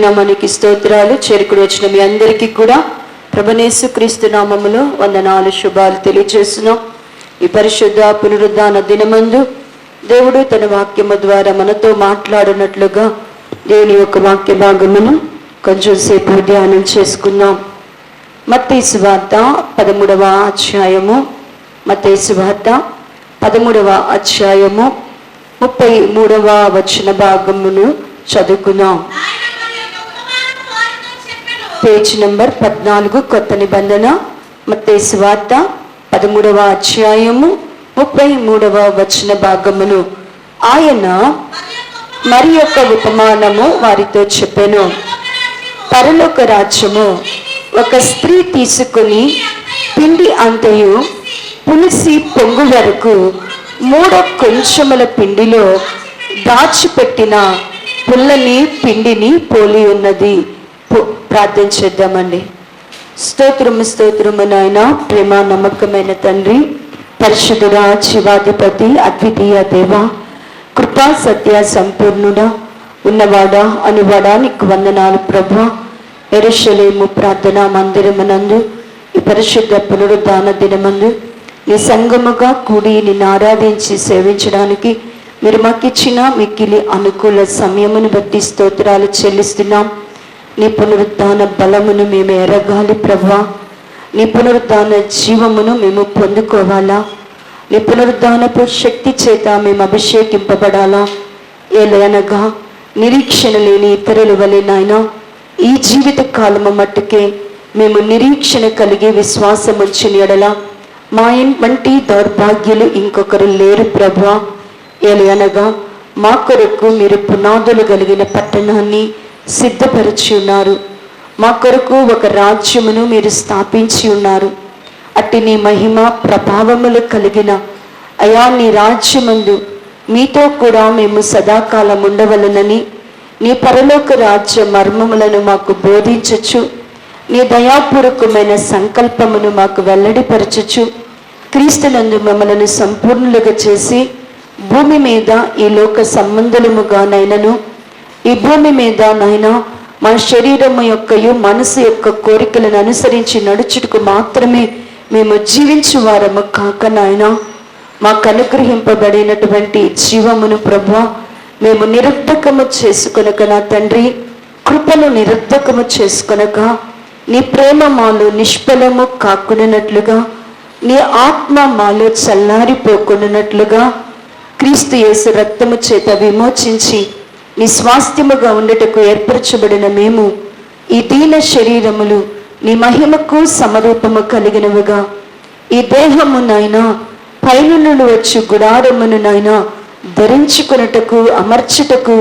నామానికి స్తోత్రాలు. చేరుకుని వచ్చిన మీ అందరికీ కూడా ప్రభునేసు క్రీస్తు నామములో వందనాలు, శుభాలు తెలియజేస్తున్నాం. ఈ పరిశుద్ధ పునరుద్ధాన దినమందు దేవుడు తన వాక్యము ద్వారా మనతో మాట్లాడినట్లుగా దేవుని యొక్క వాక్య భాగమును కొంచెం సేపు ధ్యానం చేసుకుందాం. మత్తయి సువార్త 13వ అధ్యాయము, మత్తయి సువార్త 13వ అధ్యాయము 33వ వచన భాగమును చదువుకుందాం. పేజ్ నంబర్ 14, కొత్త నిబంధన, మత్తయి సువార్త 13వ అధ్యాయము 33వ వచన భాగమును. ఆయన మరి యొక్క ఉపమానము వారితో చెప్పెను. పరలోక రాజ్యము ఒక స్త్రీ తీసుకుని పిండి అంతయు పులిసి పొంగు వరకు 3 కొంచెముల పిండిలో దాచిపెట్టిన పుల్లని పిండిని పోలి ఉన్నది. ప్రార్థన చేద్దామండి. స్తోత్రము నాయన, ప్రేమ నమ్మకమైన తండ్రి, పరిశుద్ధుడా, జీవాధిపతి, అద్వితీయ దేవ, కృపా సత్య సంపూర్ణుడా, ఉన్నవాడా అనువాడా, నీకు వందనాలు ప్రభా. యెరూషలేము ప్రార్థనా మందిరమునందు ఈ పరిశుద్ధ పునరుద్ధాన దినమందు నీ సంగముగా కూడి నిన్ను ఆరాధించి సేవించడానికి మీరు మాకిచ్చిన మిక్కిలి అనుకూల సమయమును బట్టి స్తోత్రాలు చెల్లిస్తున్నాం. నీ పునరుద్ధాన బలమును మేము ఎరగాలి ప్రభా. నీ పునరుద్ధాన జీవమును మేము పొందుకోవాలా. నీ పునరుద్ధానపు శక్తి చేత మేము అభిషేకింపబడాలా. ఏలయనగా నిరీక్షణ లేని ఇతరుల వలె నాయనా ఈ జీవిత కాలము మట్టుకే మేము నిరీక్షణ కలిగి విశ్వాసం ఉంచిన ఎడల మా వంటి దౌర్భాగ్యులు ఇంకొకరు లేరు ప్రభా. ఏలయనగా మా కొరకు మీరు పునాదులు కలిగిన పట్టణాన్ని సిద్ధపరిచి ఉన్నారు. మా కొరకు ఒక రాజ్యమును మీరు స్థాపించి ఉన్నారు. అట్టి నీ మహిమ ప్రభావములు కలిగిన అయా నీ రాజ్యమందు మీతో కూడా మేము సదాకాలం ఉండవలనని నీ పరలోక రాజ్య మర్మములను మాకు బోధించచ్చు. నీ దయాపూర్వకమైన సంకల్పమును మాకు వెల్లడిపరచచ్చు. క్రీస్తునందు మమ్మలను సంపూర్ణులుగా చేసి భూమి మీద ఈ లోక సంబంధముగానైనను ఈ భూమి మీద నాయన మా శరీరము యొక్కయు మనసు యొక్క కోరికలను అనుసరించి నడుచుటకు మాత్రమే మేము జీవించు వారము కాక నాయన మాకు అనుగ్రహింపబడినటువంటి జీవమును ప్రభువా మేము నిరర్ధకము చేసుకొనక నా తండ్రి, కృపను నిరర్ధకము చేసుకొనక నీ ప్రేమ మాలో నిష్ఫలము కాకుండానట్లుగా, నీ ఆత్మ మాలో చల్లారిపోకుండానట్లుగా క్రీస్తు యేసు రక్తము చేత విమోచించి నీ స్వాస్థ్యముగా ఉండటకు ఏర్పరచబడిన మేము ఈ దీన శరీరములు నీ మహిమకు సమరూపము కలిగినవిగా ఈ దేహమునైనా పైనుండి వచ్చు గుడారమునైనా ధరించుకున్నటకు అమర్చుటకు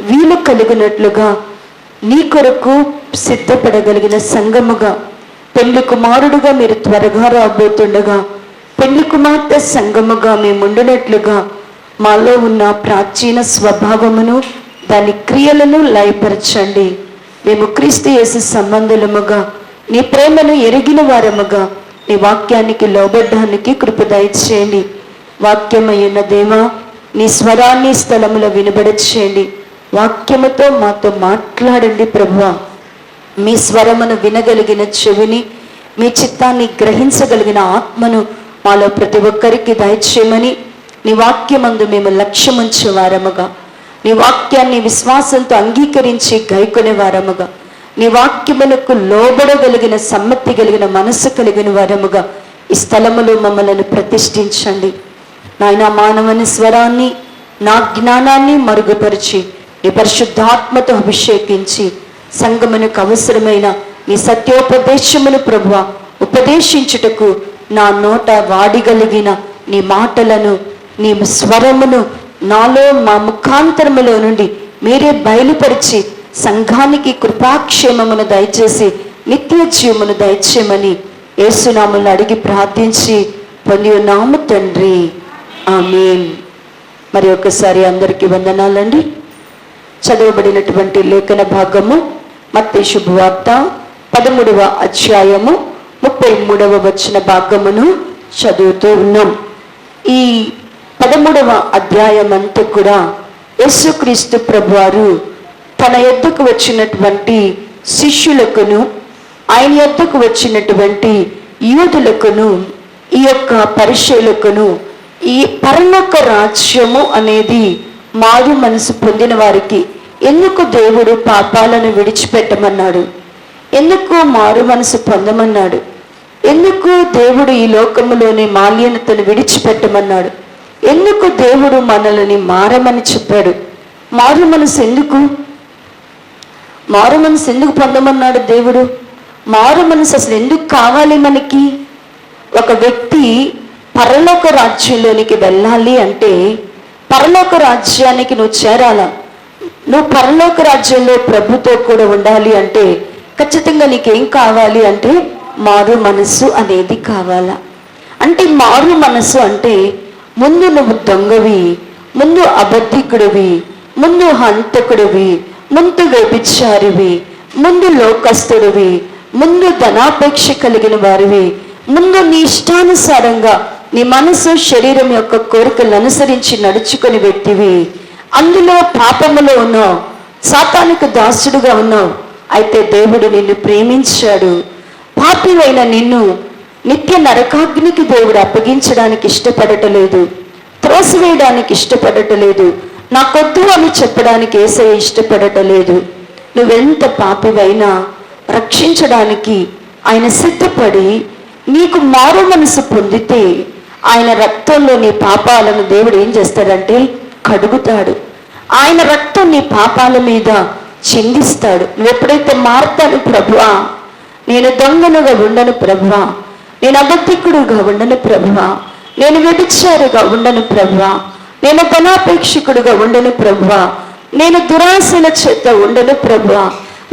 వీలు కలిగినట్లుగా నీ కొరకు సిద్ధపడగలిగిన సంఘముగా, పెళ్లి కుమారుడుగా మీరు త్వరగా రాబోతుండగా పెళ్లి కుమార్తె సంఘముగా మేముండునట్లుగా మాలో ఉన్న ప్రాచీన స్వభావమును దాని క్రియలను లయపరచండి. మేము క్రీస్తు యేసు సంబంధులముగా నీ ప్రేమను ఎరిగిన వారముగా నీ వాక్యానికి లోబడ్డానికి కృప దయచేయండి. వాక్యమైన దేవా, నీ స్వరాన్ని స్థలములో వినబడచేయండి. వాక్యముతో మాతో మాట్లాడండి ప్రభువా. మీ స్వరమును వినగలిగిన చెవిని, మీ చిత్తాన్ని గ్రహించగలిగిన ఆత్మను మాలో ప్రతి ఒక్కరికి దయచేయమని నీ వాక్యమందు మేము లక్ష్యముంచే వారముగా, నీ వాక్యాన్ని విశ్వాసంతో అంగీకరించి గైకొనే వారముగా, నీ వాక్యములకు లోబడగలిగిన సమ్మతి కలిగిన మనస్సు కలిగిన వారముగా ఈ స్థలములో మమ్మల్ని ప్రతిష్ఠించండి నాయన. మానవుని స్వరాన్ని, నా జ్ఞానాన్ని మరుగుపరిచి నీ పరిశుద్ధాత్మతో అభిషేకించి సంగమునకు అవసరమైన నీ సత్యోపదేశమును ప్రభువా ఉపదేశించుటకు నా నోట వాడిగలిగిన నీ మాటలను, నీ స్వరమును నాలో మా ముఖాంతరములో నుండి మీరే బయలుపరిచి సంఘానికి కృపాక్షేమమును దయచేసి నిత్య జీవమును దయచేయమని యేసునామములో అడిగి ప్రార్థించి పొంది ఉన్నాము తండ్రి, ఆమేన్. మరి ఒకసారి అందరికీ వందనాలండి. చదవబడినటువంటి లేఖన భాగము మత్తయి శుభవార్త 13వ అధ్యాయము 33వ వచన భాగమును చదువుతూ ఉన్నాం. ఈ 13వ అధ్యాయం అంతా కూడా యేసుక్రీస్తు ప్రభువారు తన యొద్దకు వచ్చినటువంటి శిష్యులకును ఆయన యొద్దకు వచ్చినటువంటి యూదులకును ఈ యొక్క పరిచయులకును ఈ పరలోక రాజ్యము అనేది మారు మనసు పొందిన వారికి ఎందుకు దేవుడు పాపాలను విడిచిపెట్టమన్నాడు? ఎందుకు మారు మనసు పొందమన్నాడు? ఎందుకు దేవుడు ఈ లోకములోని మాలిన్యతను విడిచిపెట్టమన్నాడు? ఎందుకు దేవుడు మనల్ని మారమని చెప్పాడు? మారు మనసు ఎందుకు పొందమన్నాడు దేవుడు? మారు మనసు అసలు ఎందుకు కావాలి మనకి? ఒక వ్యక్తి పరలోక రాజ్యంలోనికి వెళ్ళాలి అంటే, పరలోక రాజ్యానికి నువ్వు చేరాలా, నువ్వు పరలోక రాజ్యంలో ప్రభుతో కూడా ఉండాలి అంటే ఖచ్చితంగా నీకేం కావాలి అంటే మారు మనసు అనేది కావాలా? అంటే మారు మనసు అంటే ముందు నువ్వు దొంగవి, ముందు అబద్ధికుడివి, ముందు హంతకుడివి, ముందు వ్యభిచారివి, ముందు లోకస్తుడివి, ముందు ధనాపేక్ష కలిగిన వారివి, ముందు నీ ఇష్టానుసారంగా నీ మనసు శరీరం యొక్క కోరికలను అనుసరించి నడుచుకుని వ్యక్తివి. అందులో పాపములో ఉన్నావు, సాతానుకు దాసుడుగా ఉన్నావు. అయితే దేవుడు నిన్ను ప్రేమించాడు. పాపివైన నిన్ను నిత్య నరకాగ్నికి దేవుడు అప్పగించడానికి ఇష్టపడటలేదు, త్రోసివేయడానికి ఇష్టపడటలేదు, నాకొద్దు అని చెప్పడానికి యేసయ్య ఇష్టపడటలేదు. నువ్వెంత పాపివైనా రక్షించడానికి ఆయన సిద్ధపడి నీకు మారు మనసు పొందితే ఆయన రక్తంలో నీ పాపాలను దేవుడు ఏం చేస్తాడంటే కడుగుతాడు. ఆయన రక్తం నీ పాపాల మీద చిందిస్తాడు. నువ్వు ఎప్పుడైతే మారుతాను, ప్రభువా నేను దొంగనుగా ఉండను ప్రభువా, నేను అబద్ధికుడుగా ఉండను ప్రభువా, నేను వ్యభిచారిగా ఉండను ప్రభువా, నేను ధనాపేక్షకుడుగా ఉండను ప్రభువా, నేను దురాశల చేత ఉండను ప్రభువా,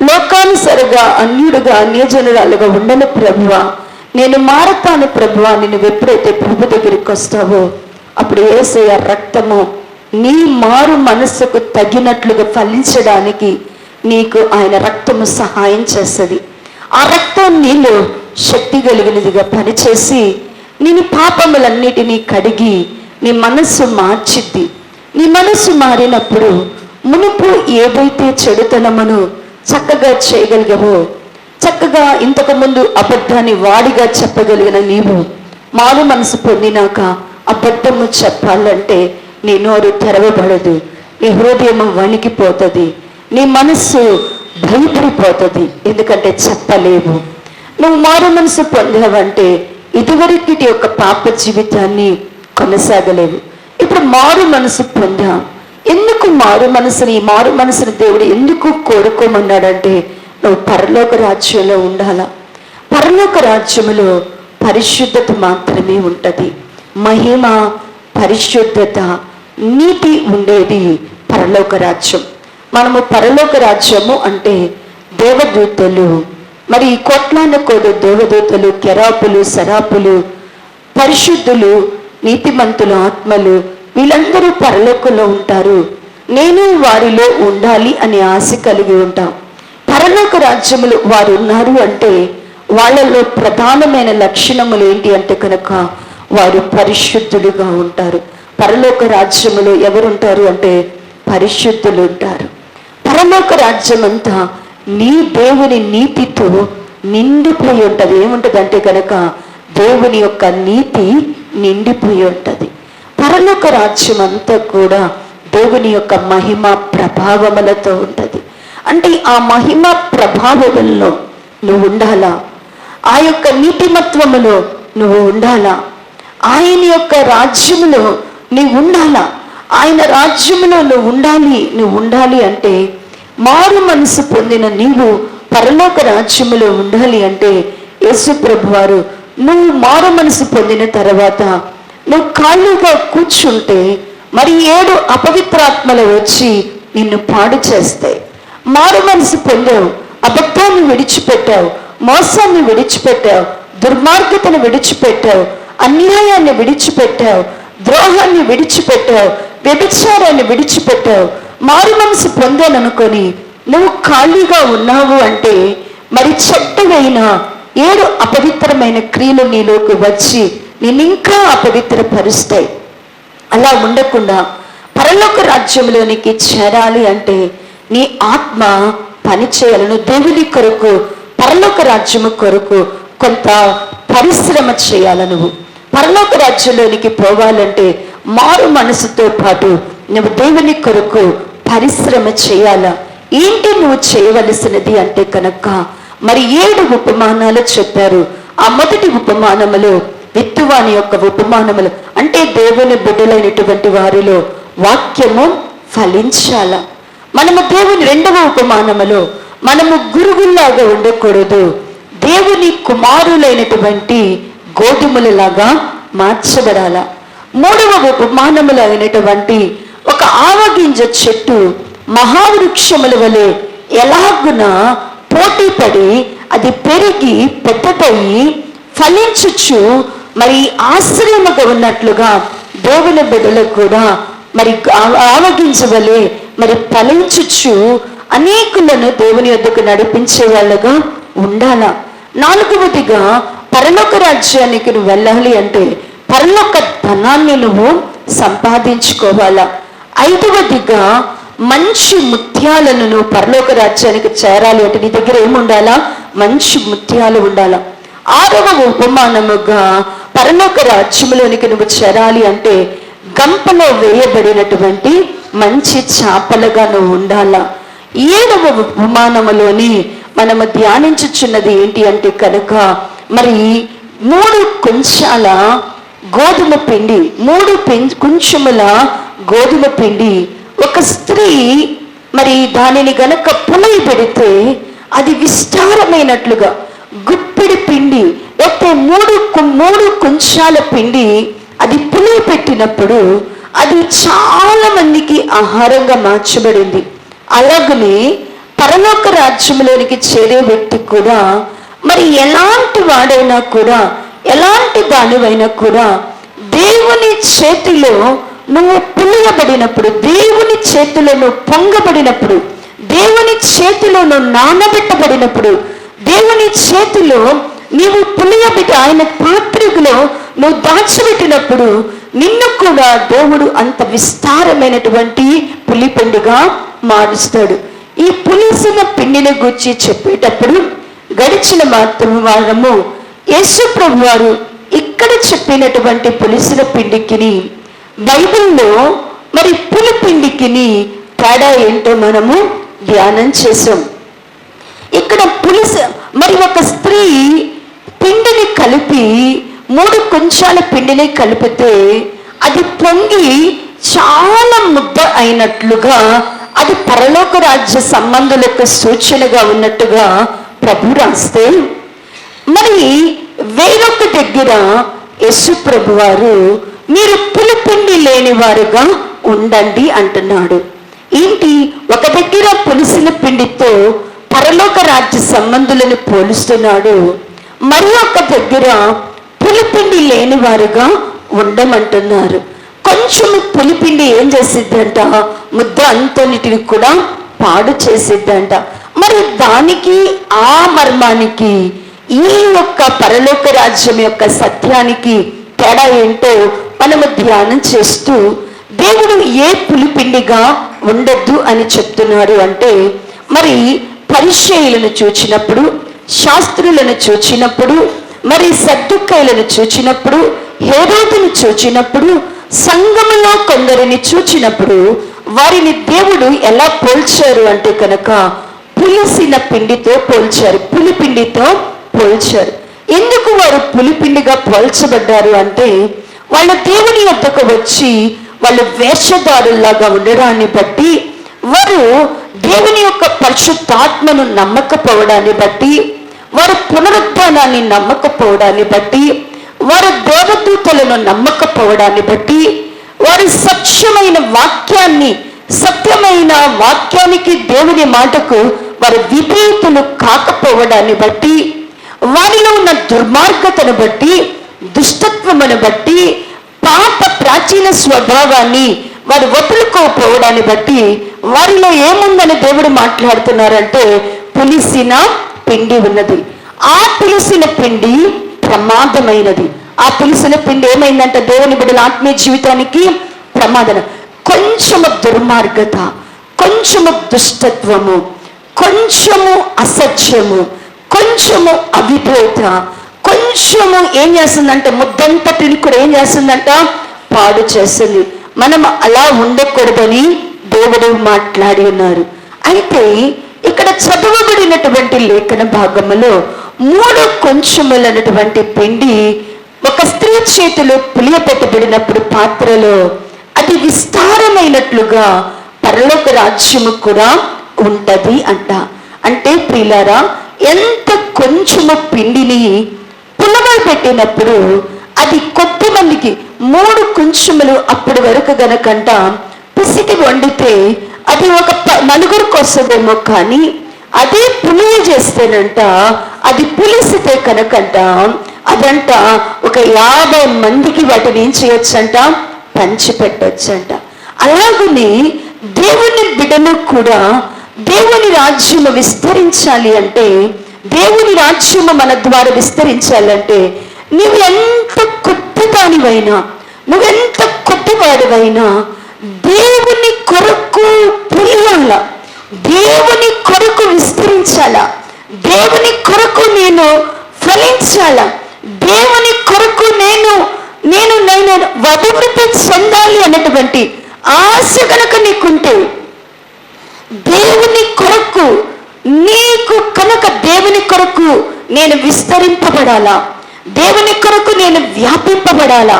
లోకానుసరిగా అన్యుడుగా అన్యజనురాలుగా ఉండను ప్రభువా, నేను మారతాను ప్రభువా. నువ్వు ఎప్పుడైతే ప్రభు దగ్గరికి వస్తావో అప్పుడు యేసయ్య రక్తము నీ మారు మనస్సుకు తగినట్లుగా ఫలించడానికి నీకు ఆయన రక్తము సహాయం చేస్తుంది. ఆ రక్తం నీలో శక్తి కలిగినదిగా పనిచేసి నేను పాపములన్నిటినీ కడిగి నీ మనస్సు మార్చిద్ది. నీ మనస్సు మారినప్పుడు మునుపు ఏదైతే చెడుతనమును చక్కగా చేయగలిగావో, చక్కగా ఇంతకుముందు అబద్ధాన్ని వాడిగా చెప్పగలిగిన నీవు మారు మనసు పొందినాక అబద్ధము చెప్పాలంటే నీ నోరు తెరవబడదు, నీ హృదయం వణికిపోతుంది, నీ మనస్సు భయపడిపోతుంది. ఎందుకంటే చెప్పలేవు. నువ్వు మారు మనసు పొందావంటే ఇదివరకటి యొక్క పాప జీవితాన్ని కొనసాగలేవు. ఇప్పుడు మారు మనసు పొందాం. ఎందుకు మారు మనసుని, ఈ మారు మనసుని దేవుడు ఎందుకు కోరుకోమన్నాడంటే నువ్వు పరలోక రాజ్యంలో ఉండాలా. పరలోక రాజ్యములో పరిశుద్ధత మాత్రమే ఉంటుంది. మహిమ, పరిశుద్ధత, నీతి ఉండేది పరలోక రాజ్యం. మనము పరలోక రాజ్యము అంటే దేవదూతలు, మరి కోట్లాన కోడు దేవదూతలు, కెరాపులు, సరాపులు, పరిశుద్ధులు, నీతిమంతులు, ఆత్మలు, వీళ్ళందరూ పరలోకంలో ఉంటారు. నేను వారిలో ఉండాలి అనే ఆశ కలిగి ఉంటాం. పరలోక రాజ్యములు వారు ఉన్నారు అంటే వాళ్ళలో ప్రధానమైన లక్షణములు ఏంటి అంటే కనుక వారు పరిశుద్ధులుగా ఉంటారు. పరలోక రాజ్యములో ఎవరుంటారు అంటే పరిశుద్ధులు ఉంటారు. పరలోక రాజ్యం అంతా నీ దేవుని నీతితో నిండిపోయి ఉంటుంది. ఏముంటుంది అంటే కనుక దేవుని యొక్క నీతి నిండిపోయి ఉంటుంది. పరలోక రాజ్యం అంతా కూడా దేవుని యొక్క మహిమ ప్రభావములతో ఉంటుంది. అంటే ఆ మహిమ ప్రభావములలో నువ్వు ఉండాలా, ఆ యొక్క నీతిమత్వములో నువ్వు ఉండాలా, ఆయన యొక్క రాజ్యములో నీవు ఉండాలా. ఆయన రాజ్యములో నువ్వు ఉండాలి అంటే మారు మనసు పొందిన నీవు పరలోక రాజ్యములో ఉండాలి అంటే యేసు ప్రభు వారు నువ్వు మారు మనసు పొందిన తర్వాత నువ్వు ఖాళీగా కూర్చుంటే మరి 7 అపవిత్రాత్మలు వచ్చి నిన్ను పాడు చేస్తాయి. మారు మనసు పొందావు, అబద్ధాన్ని విడిచిపెట్టావు, మోసాన్ని విడిచిపెట్టావు, దుర్మార్గతను విడిచిపెట్టావు, అన్యాయాన్ని విడిచిపెట్టావు, ద్రోహాన్ని విడిచిపెట్టావు, వ్యభిచారాన్ని విడిచిపెట్టావు. మారు మనసు పొందాననుకొని నువ్వు ఖాళీగా ఉన్నావు అంటే మరి చెడ్డవైన 7 అపవిత్రమైన క్రియలు నీలోకి వచ్చి నిన్ను ఇంకా అపవిత్రపరుస్తాయి. అలా ఉండకుండా పరలోక రాజ్యంలోనికి చేరాలి అంటే నీ ఆత్మ పని చేయాలను. దేవుని కొరకు, పరలోక రాజ్యము కొరకు కొంత పరిశ్రమ చేయాల. నువ్వు పరలోక రాజ్యంలోనికి పోవాలంటే మారు మనసుతో పాటు నువ్వు దేవుని కొరకు పరిశ్రమ చేయాలా. ఏంటి నువ్వు చేయవలసినది అంటే కనుక మరి 7 ఉపమానాలు చెప్పారు. ఆ మొదటి ఉపమానములో విత్తువాని యొక్క ఉపమానములు అంటే దేవుని బిడ్డలైనటువంటి వారిలో వాక్యము ఫలించాల. మనము దేవుని 2వ ఉపమానములో మనము గురుగుల్లాగా ఉండకూడదు, దేవుని కుమారులైనటువంటి గోధుమలలాగా మార్చబడాల. 3వ ఉపమానములో అయినటువంటి ఒక ఆవగింజ చెట్టు మహావృక్షముల వలె ఎలాగున పోటీ పడి అది పెరిగి పెద్దదయ్యి ఫలించుచు మరి ఆశ్రయముగా ఉన్నట్లుగా దేవుని బిడ్డలకు కూడా మరి ఆవగింజ వలె మరి ఫలించుచు అనేకులను దేవుని యొద్దకు నడిపించే వాళ్ళగా ఉండాల. 4వదిగా పరలోక రాజ్యానికి నువ్వు వెళ్ళాలి అంటే పరలోక ధనాన్ని నువ్వు సంపాదించుకోవాలా. 5వదిగా మంచి ముత్యాలను నువ్వు పరలోక రాజ్యానికి చేరాలి అంటే నీ దగ్గర ఏముండాలా? మంచి ముత్యాలు ఉండాలా. 6వ ఉపమానముగా పరలోక రాజ్యములోనికి నువ్వు చేరాలి అంటే గంపలో వేయబడినటువంటి మంచి చేపలుగా నువ్వు ఉండాలా. 7వ ఉపమానములోని మనము ధ్యానించుచున్నది ఏంటి అంటే కనుక మరి 3 కుంచాల గోధుమ పిండి, 3 కుంచముల గోధుమ పిండి. ఒక స్త్రీ మరి దానిని గనక పులియ పెడితే అది విస్తారమైనట్లుగా గుప్పిడి పిండి లేకపోతే 3 కుంచాల పిండి అది పులియ పెట్టినప్పుడు అది చాలా మందికి ఆహారంగా మార్చబడింది. అలాగనే పరలోక రాజ్యంలోనికి చేరే వ్యక్తి కూడా మరి ఎలాంటి వాడైనా కూడా, ఎలాంటి దానివైనా కూడా దేవుని చేతిలో నువ్వు పులియబడినప్పుడు, దేవుని చేతిలో నువ్వు పొంగబడినప్పుడు, దేవుని చేతిలో నువ్వు నానబెట్టబడినప్పుడు, దేవుని చేతిలో నీవు పులియబెట్టి ఆయన పాత్రలో నువ్వు దాచిపెట్టినప్పుడు నిన్ను కూడా దేవుడు అంత విస్తారమైనటువంటి పులిపిండిగా మారుస్తాడు. ఈ పులిసిన పిండిని గురించి చెప్పేటప్పుడు గడిచిన వారము యేసు ప్రభు వారు ఇక్కడ చెప్పినటువంటి పులిసిన పిండికిని బైబిల్లో మరి పులిపిండికిని తేడా ఏంటో మనము ధ్యానం చేసాం. ఇక్కడ మరి ఒక స్త్రీ పిండిని కలిపి 3 కుంచాల పిండిని కలిపితే అది పొంగి చాలా ముద్ద అయినట్లుగా అది పరలోక రాజ్య సంబంధులకు సూచనగా ఉన్నట్టుగా ప్రభు రాస్తే, మరి వేరొక దగ్గర యేసు ప్రభు వారు మీరు పులిపిండి లేని వారుగా ఉండండి అంటున్నాడు. ఏంటి? ఒక దగ్గర పులిసిన పిండితో పరలోక రాజ్య సంబంధులను పోలుస్తున్నాడు, మరి ఒక దగ్గర పులిపిండి లేని వారుగా ఉండమంటున్నారు. కొంచెం పులిపిండి ఏం చేసిద్దంట? ముద్ద అంతటిని కూడా పాడు చేసిద్దంట. మరి దానికి ఆ మర్మానికి ఈ యొక్క పరలోక రాజ్యం యొక్క సత్యానికి తేడా ఏంటో మనము ధ్యానం చేస్తూ దేవుడు ఏ పులిపిండిగా ఉండద్దు అని చెప్తున్నాడు అంటే, మరి పరిచయులను చూచినప్పుడు, శాస్త్రులను చూచినప్పుడు, మరి సద్దుకాయలను చూచినప్పుడు, హేరోదును చూచినప్పుడు, సంఘములో కొందరిని చూచినప్పుడు వారిని దేవుడు ఎలా పోల్చారు అంటే కనుక పులిసిన పిండితో పోల్చారు, పులిపిండితో పోల్చారు. ఎందుకు వారు పులిపిండిగా పోల్చబడ్డారు అంటే వాళ్ళ దేవుని వద్దకు వచ్చి వాళ్ళు వేషధారుల్లాగా ఉండడాన్ని బట్టి, వారు దేవుని యొక్క పరిశుద్ధాత్మను నమ్మకపోవడాన్ని బట్టి, వారు పునరుద్ధానాన్ని నమ్మకపోవడాన్ని బట్టి, వారు దేవదూతలను నమ్మకపోవడాన్ని బట్టి, వారి సత్యమైన వాక్యానికి దేవుని మాటకు వారి విధేయతలు కాకపోవడాన్ని బట్టి, వారిలో ఉన్న దుర్మార్గతను బట్టి, దుష్టత్వమును బట్టి, పాప ప్రాచీన స్వభావాన్ని వారు వదులుకోకపోవడాన్ని బట్టి వారిలో ఏముందని దేవుడు మాట్లాడుతున్నారంటే పులిసిన పిండి ఉన్నది. ఆ పులిసిన పిండి ప్రమాదమైనది. ఆ పులిసిన పిండి ఏమైందంటే దేవుని బిడ్డల ఆత్మీయ జీవితానికి ప్రమాదం. కొంచెము దుర్మార్గత, కొంచెము దుష్టత్వము, కొంచెము అసత్యము, కొంచెము అవిధేయత, కొంచెము ఏం చేస్తుందంటే ముద్దంతటిని కూడా ఏం చేస్తుందంట, పాడు చేస్తుంది. మనం అలా ఉండకూడదని దేవుడు మాట్లాడి ఉన్నారు. అయితే ఇక్కడ చదవబడినటువంటి లేఖన భాగములో 3 కొంచెములైనటువంటి పిండి ఒక స్త్రీ చేతిలో పులియపెట్టబడినప్పుడు పాత్రలో అది విస్తారమైనట్లుగా పరలోక రాజ్యము కూడా ఉంటది అంట. అంటే ప్రియులారా, ఎంత కొంచెము పిండిని పులవబెట్టినప్పుడు అది కొద్ది మందికి 3 కొంచెములు అప్పటి వరకు గనకంట పిసికి వండితే అది ఒక 4 వస్తుందేమో, కానీ అదే పులియ చేస్తేనంట, అది పులిసితే కనుకంట అదంట ఒక 50 మందికి వాటిని ఏం చేయొచ్చంట, పంచి పెట్టొచ్చంట. అలాగని దేవుని బిడ్డలు కూడా దేవుని రాజ్యము విస్తరించాలి అంటే, దేవుని రాజ్యము మన ద్వారా విస్తరించాలంటే, నువ్వు ఎంత కొద్దిదానివైనా, నువ్వెంత కొద్దివాడివైనా దేవుని కొరకు పులియాల, దేవుని కొరకు విస్తరించాలా, దేవుని కొరకు నేను ఫలించాలా, దేవుని కొరకు నేను అభివృద్ధి చెందాలి అనేటువంటి ఆశ కనుక నీకుంటే, దేవుని కొరకు నీకు కనుక దేవుని కొరకు నేను విస్తరింపబడాలా, దేవుని కొరకు నేను వ్యాపింపబడాలా,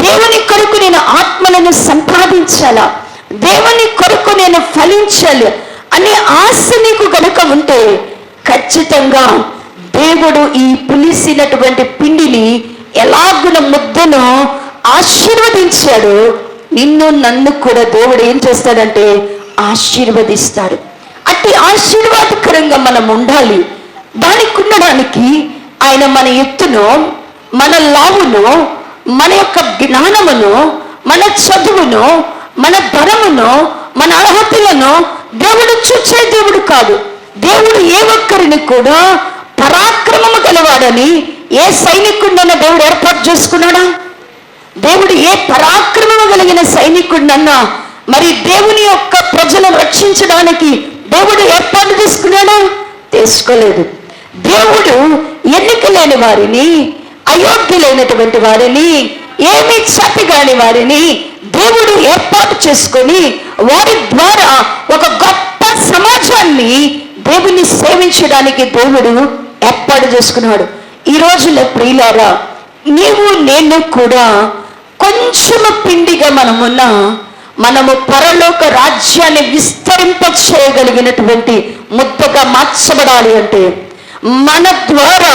దేవుని కొరకు నేను ఆత్మలను సంపాదించాలా, దేవుని కొరకు నేను ఫలించాలి అనే ఆశ నీకు కనుక ఉంటే, ఖచ్చితంగా దేవుడు ఈ పులిసినటువంటి పిండిని ఎలాగున ముద్దను ఆశీర్వదించాడు, నిన్ను నన్ను కూడా దేవుడు ఏం చేస్తాడంటే ఆశీర్వదిస్తాడు. అట్టి ఆశీర్వాదకరంగా మనం ఉండాలి. దానికి ఉండడానికి ఆయన మన ఎత్తును, మన లావును, మన యొక్క జ్ఞానమును, మన చదువును, మన ధనమును, మన అర్హతలను దేవుడు చూచే దేవుడు కాదు. దేవుడు ఏ ఒక్కరిని కూడా పరాక్రమము గలవాడని ఏ సైనికుడినన్నా దేవుడు ఏర్పాటు చేసుకున్నాడా? దేవుడు ఏ పరాక్రమము కలిగిన సైనికుడినన్నా మరి దేవుని యొక్క ప్రజలను రక్షించడానికి దేవుడు ఏర్పాటు చేసుకున్నాడా? చేసుకోలేదు. దేవుడు ఎన్నిక లేని వారిని, అయోగ్యులైనటువంటి వారిని, ఏమీ చేతగాని వారిని దేవుడు ఏర్పాటు చేసుకొని వారి ద్వారా ఒక గొప్ప సమాజాన్ని దేవుని సేవించడానికి దేవుడు ఏర్పాటు చేసుకున్నాడు. ఈ రోజుల్లో ప్రియులారా, నీవు నేను కూడా కొంచెము పిండిగా మనము పరలోక రాజ్యాన్ని విస్తరింప చేయగలిగినటువంటి ముద్దగా మార్చబడాలి అంటే, మన ద్వారా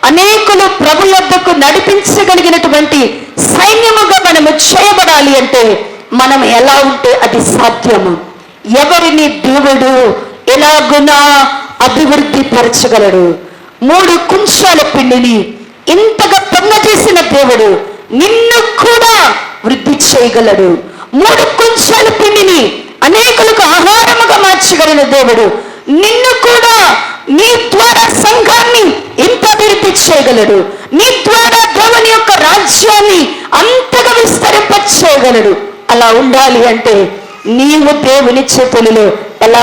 అనేకులు ప్రభు యొద్దకు నడిపించగలిగినటువంటి సైన్యముగా మనము చేయబడాలి అంటే, మనం ఎలా ఉంటే అది సాధ్యము. ఎవరిని దేవుడు ఎలాగునా అభివృద్ధి పరచగలడు? 3 కుంచాల పిండిని ఇంతగా పొంగజేసిన దేవుడు నిన్ను కూడా వృద్ధి చేయగలడు. 3 కుంచాల పిండిని అనేకులకు ఆహారముగా మార్చగలిగిన దేవుడు నిన్ను కూడా, నీ ద్వారా సంఘాన్ని ఇంత అభివృద్ధి చేయగలడు. నీ ద్వారా దేవుని యొక్క రాజ్యాన్ని అంతగా విస్తరింప చేయగలడు. అలా ఉండాలి అంటే నీవు దేవుని చేతులలో ఎలా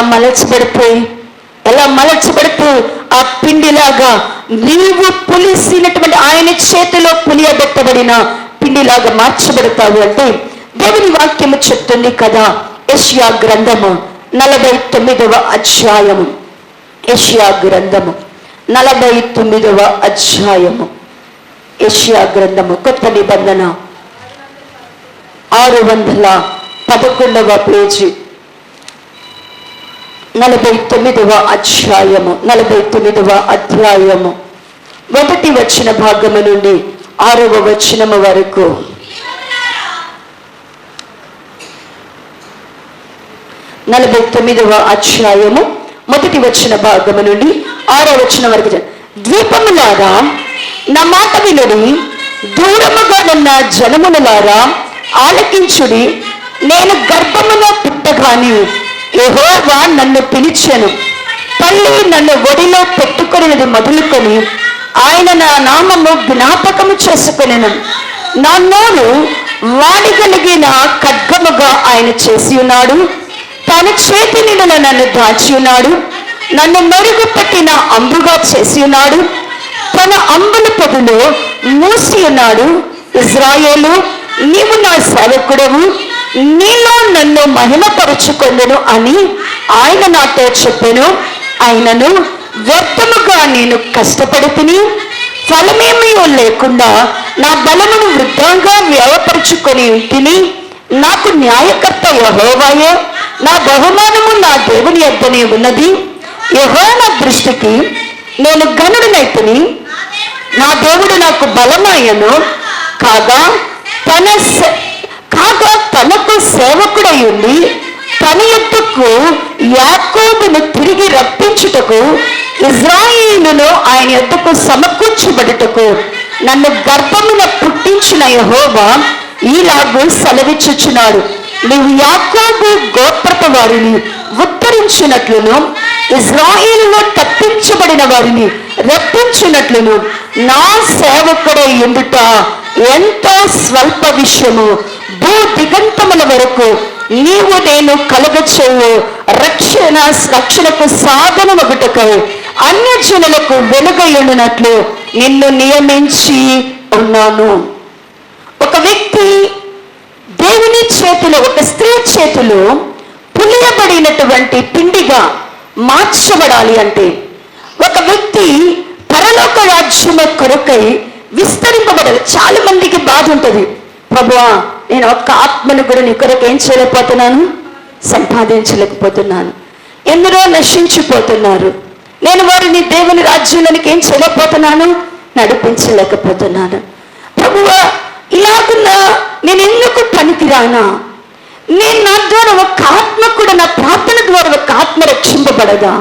మలచబడితే ఆ పిండిలాగా నీవు పులిసినటువంటి ఆయన చేతిలో పులియబెట్టబడిన పిండిలాగా మార్చబడతావు అంటే, దేవుని వాక్యము చెప్తుంది కదా. యెషయా గ్రంథము 49వ అధ్యాయము, యెషయా గ్రంథము 49వ అధ్యాయము, యెషయా గ్రంథము కొత్త నిబంధన 611వ పేజీ, 49వ అధ్యాయము, 49వ అధ్యాయము 1వ వచన భాగము నుండి 6వ వచనము వరకు. 49వ అధ్యాయము 1వ వచన భాగము నుండి 6వ వచనం వరకు. ద్వీపములారా నా మాట వినుడి, దూరముగా ఉన్న జనములారా ఆలకించుడి. నేను గర్భములో పుట్టగాని యెహోవా నన్ను పిలిచెను, తల్లి నన్ను ఒడిలో పెట్టుకొనినది మొదలుకొని ఆయన నా నామము జ్ఞాపకము చేసుకొనెను. నా నోరు వాడగలిగిన ఖడ్గముగా ఆయన చేసి ఉన్నాడు. తన చేతి నిండున నన్ను దాచి ఉన్నాడు, నన్ను మెరుగుపెట్టిన అంబుగా చేసి ఉన్నాడు, తన అంబుల పొదలో మూసి ఉన్నాడు. ఇజ్రాయేలు, నీవు నా సేవకుడవు, నీలో నన్ను మహిమపరుచుకొందును అని ఆయన నాతో చెప్పెను. ఆయనను వ్యర్థముగా నేను కష్టపడి తిని ఫలమేమీ లేకుండా నా బలమును వృద్ధాగా వ్యయపరుచుకొని తిని, నాకు న్యాయకర్త యెహోవాయే, నా బహుమానము నా దేవుని యొద్దనే ఉన్నది. యెహోవా దృష్టికి నేను ఘనుడనైతిని, నా దేవుడు నాకు బలమాయను. కాగా తనకు సేవకుడై ఉండి తన యొద్దకు యాకోబును తిరిగి రప్పించుటకు, ఇజ్రాయేలును ఆయన యొద్దకు సమకూర్చబడుటకు నన్ను గర్భమున పుట్టించిన యెహోవా ఈలాగు సెలవిచ్చుచున్నాడు. నీవు యాకోబు గోత్రపు వారిని ఉద్ధరించినట్లును, ఇజ్రాయేలులో తప్పించబడిన వారిని రప్పించినట్లును నా సేవకుడై ఉండుట ఎంతో స్వల్ప విషయము. భూ దిగంతముల వరకు నీవు నేను కలుగచేయు రక్షణకు సాధనమగుటకై అన్యజనులకు వెలుగయుండునట్లు నిన్ను నియమించి ఉన్నాను. ఒక వ్యక్తి దేవుని చేతిలో, ఒక స్త్రీ చేతిలో పులియబడినటువంటి పిండిగా మార్చబడాలి అంటే, ఒక వ్యక్తి పరలోక రాజ్యము కొరకై విస్తరింపబడాలి. చాలా మందికి బాధ ఉంటుంది, ప్రభువా నేను ఒక్క ఆత్మను కూడా నీ కొరకు ఏం చేయలేకపోతున్నాను, సంపాదించలేకపోతున్నాను, ఎందరో నశించిపోతున్నారు, నేను వారిని దేవుని రాజ్యంలోనికి ఏం చేయలేకపోతున్నాను, నడిపించలేకపోతున్నాను. ప్రభువా ఇలాగున్నా నేను ఎందుకు పనికిరానా, నేను నా ద్వారా ఒక ఆత్మ కూడా, నా ప్రార్థన ద్వారా ఒక ఆత్మ రక్షింపబడదా,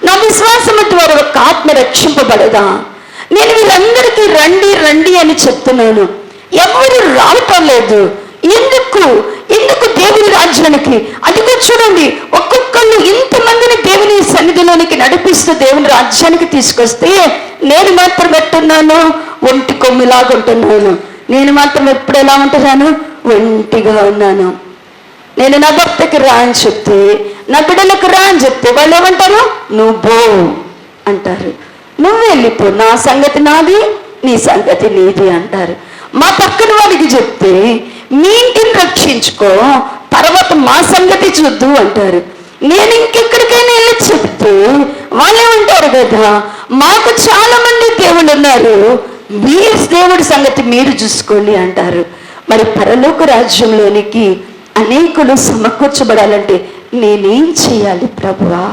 నా విశ్వాసము ద్వారా ఒక ఆత్మ రక్షింపబడదా, నేను వీళ్ళందరికీ రండి రండి అని చెప్తున్నాను, ఎవరు రావటం లేదు, ఎందుకు దేవుని రాజ్యానికి? అదిగో చూడండి, ఒక్కొక్కళ్ళు ఇంతమందిని దేవుని సన్నిధిలోనికి నడిపిస్తూ దేవుని రాజ్యానికి తీసుకొస్తే నేను మాత్రం ఎట్టున్నాను, ఒంటి కొమ్మిలాగా ఉంటున్నాను. నేను మాత్రం ఎప్పుడు ఎలా ఉంటున్నాను, ఒంటిగా ఉన్నాను. నేను నా భర్తకి రా అని చెప్తే, నా బిడ్డలకు రా అని చెప్తే వాళ్ళు ఏమంటారు, నువ్వు పో అంటారు, నువ్వు వెళ్ళిపో, నా సంగతి నాది, నీ సంగతి నీది అంటారు. మా పక్కన వాడికి చెప్తే మీ ఇంటిని రక్షించుకో, తర్వాత మా సంగతి చూద్దు అంటారు. నేను ఇంకెక్కడికైనా వెళ్ళి చెప్తే వాళ్ళేమంటారు కదా, మాకు చాలా మంది దేవుళ్ళు ఉన్నారు, మీరు దేవుడి సంగతి మీరు చూసుకోండి అంటారు. మరి పరలోక రాజ్యంలోనికి అనేకులు సమకూర్చబడాలంటే నేనేం చేయాలి ప్రభువా?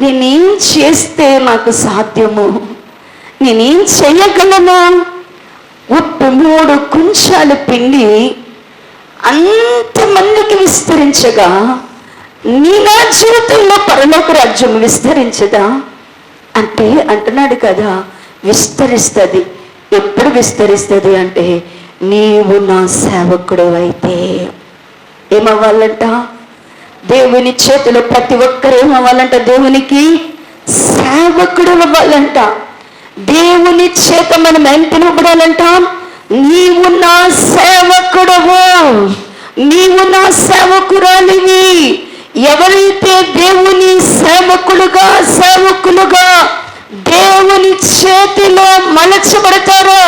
నేనేం చేస్తే నాకు సాధ్యము? నేనేం చేయగలను? ఉప్పు 3 కుంచాలు పిండి అంతమందికి విస్తరించగా నీ నా జీవితంలో పరలోక రాజ్యం విస్తరించదా అంటే అంటున్నాడు కదా, విస్తరిస్తుంది. ఎప్పుడు విస్తరిస్తుంది అంటే, నీవు నా సేవకుడు అయితే. ఏమవ్వాలంట? దేవుని చేతిలో ప్రతి ఒక్కరు ఏమవ్వాలంట? దేవునికి సేవకుడు అవ్వాలంట. దేవుని చేత మనం ఏం పిలువబడాలంట? నీవు నా సేవకుడవు, నీవు నా సేవకురాలివి. ఎవరైతే దేవుని సేవకులుగా దేవుని చేతిలో మలచబడతారో,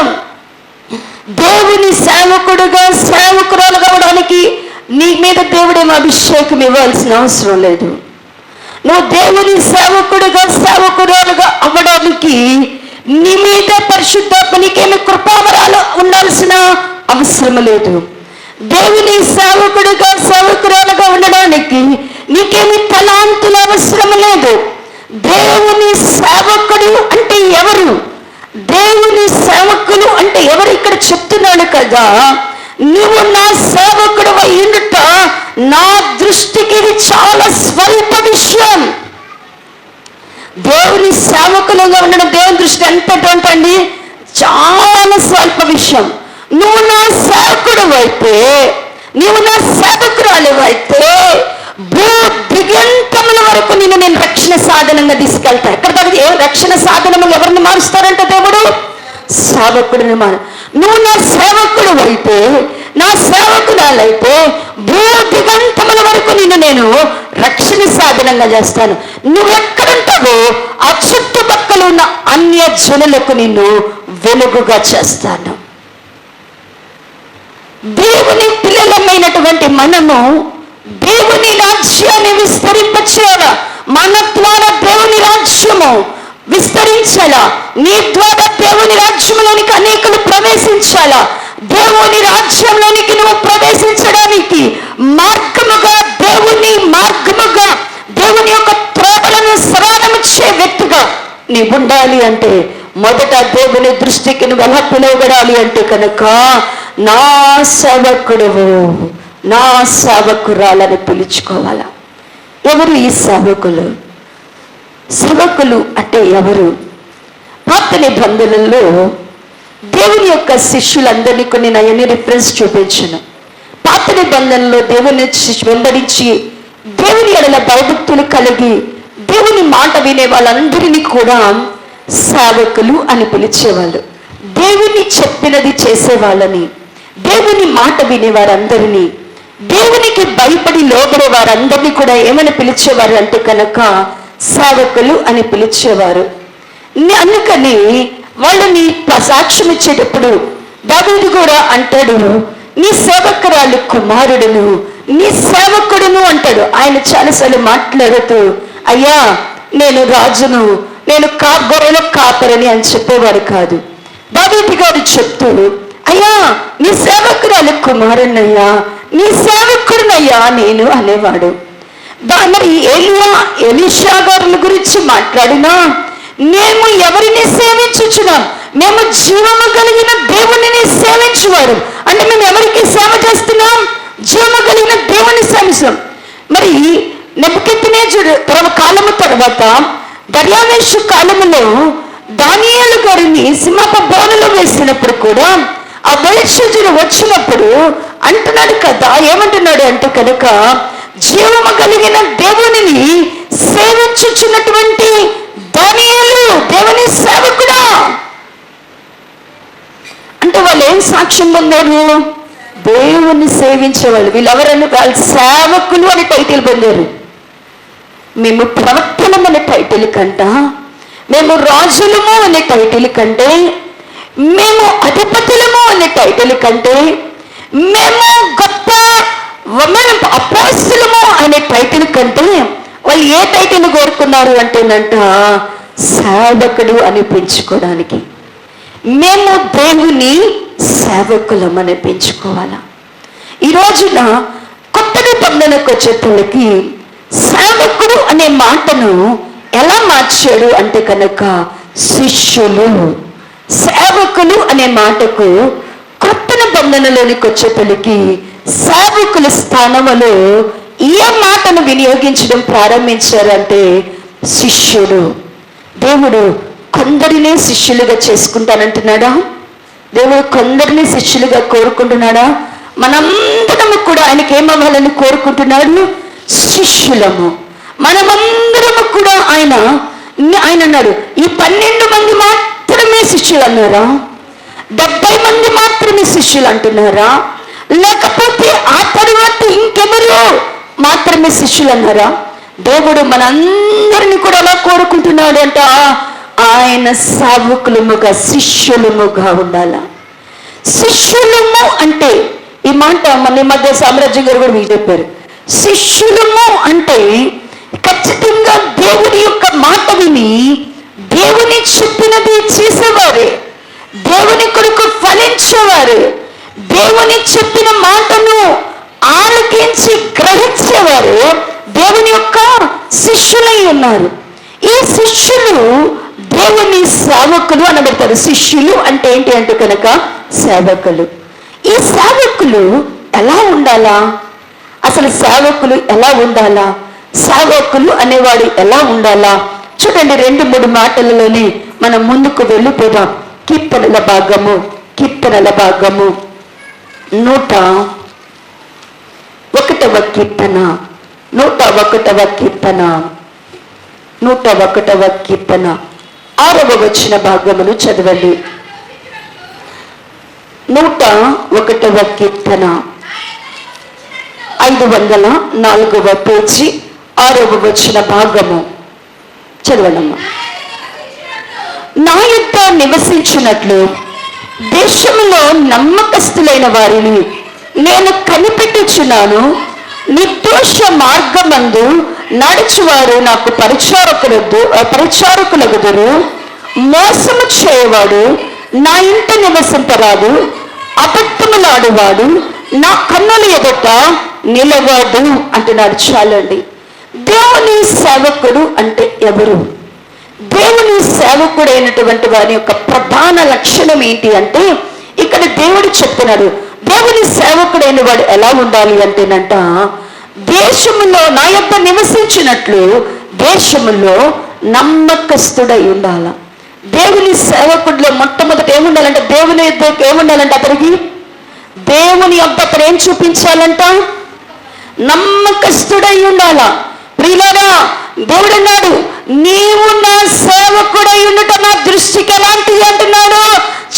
దేవుని సేవకుడుగా సేవకురాలుగా అవడానికి నీ మీద దేవుడేమో అభిషేకం ఇవ్వాల్సిన అవసరం లేదు. నువ్వు దేవుని సేవకుడుగా సేవకురాలుగా అవ్వడానికి నీ మీద పరిశుద్ధాత్మ నీకేమి కృపావరాలు ఉండాల్సిన అవసరం లేదు. దేవుని సేవకుడుగా సేవకురాలుగా ఉండడానికి నీకేమి తలాంతుల అవసరం లేదు. దేవుని సేవకుడు అంటే ఎవరు? దేవుని సేవకులు అంటే ఎవరు? ఇక్కడ చెప్తున్నాడు కదా, నువ్వు నా సేవకుడు అయ్యుండుట నా దృష్టికి ఇది చాలా స్వల్ప విషయం. దేవుని సేవకులుగా ఉండడం దేవుని దృష్టి ఎంతటండి? చాలా స్వల్ప విషయం. నువ్వు నా సేవకుడు అయితే, నువ్వు నా సేవకురాలు అయితే భూ దిగంతముల వరకు నేను రక్షణ సాధనంగా తీసుకెళ్తా. ఎక్కడ రక్షణ సాధనములు ఎవరిని మారుస్తారంట? దేవుడు సేవకుడిని మారు. నువ్వు నా సేవకుడు అయితే, నా సేవకురాలైతే భూదిగంతముల వరకు నేను రక్షణ సాధనంగా చేస్తాను. నువ్వెక్కడుంటావో ఆ చుట్టుపక్కల ఉన్న అన్య జనులకు నిన్ను వెలుగుగా చేస్తాను. దేవుని పిల్లలమైనటువంటి మనము దేవుని రాజ్యాన్ని విస్తరింపచేయాలా. మన ద్వారా దేవుని రాజ్యము విస్తరించాలా. నీ ద్వారా దేవుని రాజ్యంలోనికి అనేకులు ప్రవేశించాలా. దేవుని రాజ్యంలోనికి నువ్వు ప్రవేశించడానికి మార్గముగా, దేవుని మార్గముగా, దేవుని యొక్క త్రోవలను సరళమిచ్చే వ్యక్తిగా నీవు ఉండాలి అంటే మొదట దేవుని దృష్టికి నువ్వు ఎలా పిలువబడాలి అంటే కనుక నా సేవకుడువు, నా సేవకురాలని పిలుచుకోవాలా. ఎవరు ఈ సేవకులు? సేవకులు అంటే ఎవరు? పాత నిబంధనల్లో దేవుని యొక్క శిష్యులందరినీ కొన్ని నేను రిఫరెన్స్ చూపించను. పాత నిబంధనలో దేవుని వెంబడించి దేవుని ఎడల భయభక్తులు కలిగి దేవుని మాట వినే వాళ్ళందరినీ కూడా సేవకులు అని పిలిచేవాళ్ళు. దేవుని చెప్పినది చేసేవాళ్ళని, దేవుని మాట వినే వారందరినీ, దేవునికి భయపడి లోబడే వారందరినీ కూడా ఏమని పిలిచేవారు అంటే కనుక సేవకులు అని పిలిచేవారు. అందుకని వాళ్ళని సాక్ష్యం ఇచ్చేటప్పుడు దావీదు కూడా అంటాడు, నీ సేవకురాలు కుమారుడును, నీ సేవకుడును అంటాడు. ఆయన చాలాసార్లు మాట్లాడుతూ అయ్యా నేను రాజును, నేను గొర్రెల కాపరని అని చెప్పేవాడు కాదు. దావీదు గారు చెప్తూ అయ్యా నీ సేవకురాలు కుమారునయ్యా, నీ సేవకుడునయ్యా నేను అనేవాడు. మరి ఎలీషా గారుల గురించి మాట్లాడినా మేము ఎవరిని సేవించుచున్నాం? మేము జీవము కలిగిన దేవునిని సేవించువారు. అంటే మేము ఎవరికి సేవ చేస్తున్నాం? జీవము కలిగిన దేవుని సేవిస్తాం. మరి నెబుకద్నెజరు కాలము తర్వాత దర్యావేషు కాలములో దానియేలు గారిని సింహపు బోనులో వేసినప్పుడు కూడా ఆ బెల్షస్సరు వచ్చినప్పుడు అంటున్నాడు కదా, ఏమంటున్నాడు అంటే కనుక జీవము కలిగిన దేవునిని సేవించుచున్నటువంటి దానియేలు దేవుని సేవకుడా అంటే వాళ్ళు ఏం సాక్ష్యం పొందారు? దేవుని సేవించేవాళ్ళు. వీళ్ళెవరని వాళ్ళు సేవకులు అని టైటిల్ పొందారు. మేము ప్రవక్తలము అనే టైటిల్ కంట, మేము రాజులము అనే టైటిల్ కంటే, మేము అధిపతులము అనే టైటిల్ కంటే, మేము గొప్ప అపోస్తలుము అనే టైటిల్ కంటే వాళ్ళు ఏ టైటిల్ కోరుకున్నారు అంటేనంట సేవకుడు అని పెంచుకోవడానికి. మేము దేవుని సేవకులం అని పెంచుకోవాలా. ఈ రోజున కొత్త నిబంధనకు వచ్చేటోళ్ళకి సేవకుడు అనే మాటను ఎలా మార్చాడు అంటే కనుక శిష్యులు. సేవకులు అనే మాటకు కొత్త నిబంధనలోనికి వచ్చేటోళ్ళకి సేవకుల స్థానంలో ఏ మాటను వినియోగించడం ప్రారంభించారంటే శిష్యుడు. దేవుడు కొందరినే శిష్యులుగా చేసుకుంటానంటున్నాడా? దేవుడు కొందరిని శిష్యులుగా కోరుకుంటున్నాడా? మనందరము కూడా ఆయనకి ఏమవ్వాలని కోరుకుంటున్నాడు? శిష్యులము. మనమందరము కూడా ఆయన అన్నాడు, ఈ 12 మంది మాత్రమే శిష్యులు అన్నారా? 70 మంది మాత్రమే శిష్యులు అంటున్నారా? లేకపోతే ఆ తరువాత ఇంకెవరు మాత్రమే శిష్యులు అన్నారా? దేవుడు మనందరినీ కూడా ఎలా కోరుకుంటున్నాడు అంట, ఆయన సేవకులముగా శిష్యులముగా ఉండాలా. శిష్యులము అంటే ఈ మాట మన మధ్య సామ్రాజ్యం గారు కూడా మీకు చెప్పారు. శిష్యులము అంటే ఖచ్చితంగా దేవుని యొక్క మాట విని దేవుని చెప్పినది చేసేవారే, దేవుని కొరకు ఫలించేవారు, దేవుని చెప్పిన మాటను ఆలకించి గ్రహించేవారు దేవుని యొక్క శిష్యులై ఉన్నారు. ఈ శిష్యులు దేవుని సేవకులు అనబడతారు. శిష్యులు అంటే ఏంటి అంటే కనుక సేవకులు. ఈ సేవకులు ఎలా ఉండాలా? అసలు సేవకులు ఎలా ఉండాలా? సేవకులు అనేవాడు ఎలా ఉండాలా? చూడండి, 2-3 మాటలలోనే మనం ముందుకు వెళ్ళిపోదాం. కీర్తనల భాగము 101వ కీర్తన 6వ వచన భాగమును చదవండి. 101వ కీర్తన 504వ పేజీ 6వ వచన భాగము చదవండమ్మా. నా యొద్ద నివసించినట్లు దేశంలో నమ్మకస్తులైన వారిని నేను కనిపెట్టుచున్నాను. నిర్దోష మార్గమందు నడుచువారు నాకు పరిచారకులగుదురు. మోసము చేయవాడు నా ఇంట నివసింపరాదు. అబద్ధములాడువాడు నా కన్నుల ఎదుట నిలవాడు అంటున్నాడు. చాలండి. దేవుని సేవకుడు అంటే ఎవరు? దేవుని సేవకుడైనటువంటి వారి యొక్క ప్రధాన లక్షణం ఏంటి అంటే ఇక్కడ దేవుడు చెప్తున్నాడు. దేవుని సేవకుడైన వాడు ఎలా ఉండాలి అంటేనంట, దేశములో నా యొద్ద నివసించినట్లు దేశములో నమ్మకస్తుడై ఉండాల. దేవుని సేవకుడిలో మొట్టమొదట ఏముండాలంటే, దేవుని యొద్దకు ఏముండాలంటే, అతనికి దేవుని యొద్ద అతను ఏం చూపించాలంట? నమ్మకస్తుడై ఉండాల. ప్రియులారా, దేవుడు అన్నాడు, నీవు నా సేవకుడై ఉండుట నా దృష్టికి ఎలాంటిది అంటున్నాడు?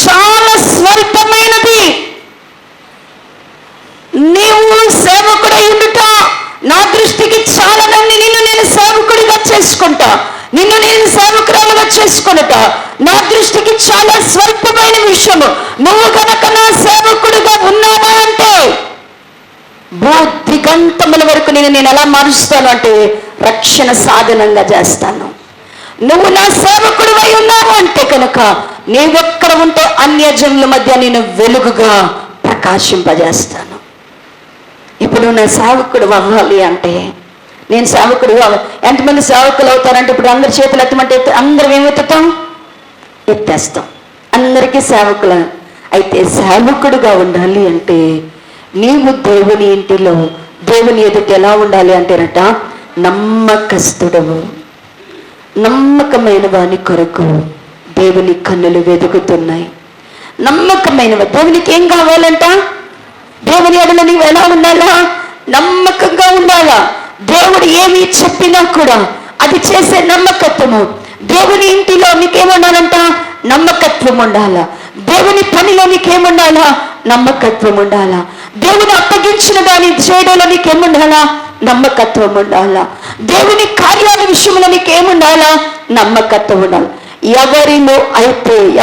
చాలా స్వల్పమైనది. నీవు సేవకుడై ఉండుట నా దృష్టికి చాలానండి. నిన్ను నేను సేవకుడిగా చేసుకుంటా, నిన్ను నేను సేవకురాలుగా చేసుకునుట నా దృష్టికి చాలా స్వల్పమైన విషయము. నువ్వు కనుక నా సేవకుడిగా ఉన్నావా అంటే బుద్ధిగంతముల వరకు నేను ఎలా మారుస్తాను అంటే రక్షణ సాధనంగా చేస్తాను. నువ్వు నా సేవకుడివై ఉన్నావు అంటే కనుక నీవెక్కడ ఉంటే అన్యజనుల మధ్య నేను వెలుగుగా ప్రకాశింపజేస్తాను. ఇప్పుడు నా సేవకుడు అవ్వాలి అంటే, నేను సేవకుడు కావాలి. ఎంతమంది సేవకులు అవుతారంటే, ఇప్పుడు అందరి చేతులు ఎత్తమంటే అందరం ఏమెత్తుతాం? ఎత్తేస్తాం. అందరికీ సేవకులు. అయితే సేవకుడుగా ఉండాలి అంటే నీవు దేవుని ఇంటిలో దేవుని ఎదుట ఎలా ఉండాలి అంటేనట, నమ్మకస్తుడవు. నమ్మకమైన వాని కొరకు దేవుని కన్నులు వెతుకుతున్నాయి. నమ్మకమైన దేవునికి ఏం కావాలంట? దేవుని ఎడల నీవు ఎలా ఉండాలా? నమ్మకంగా ఉండాలా. దేవుడు ఏమి చెప్పినా కూడా అది చేసే నమ్మకత్వము. దేవుని ఇంటిలో నీకేముండాలంట? నమ్మకత్వం ఉండాలా. దేవుని పనిలో నీకేముండాలా? నమ్మకత్వం ఉండాలా. దేవుని అప్పగించిన దాన్ని చేయడంలో నీకేముండాలా? నమ్మకత్వం ఉండాలా. దేవుని కార్యాల విషయంలో నీకేముండాలా? నమ్మకత్వం ఉండాలి.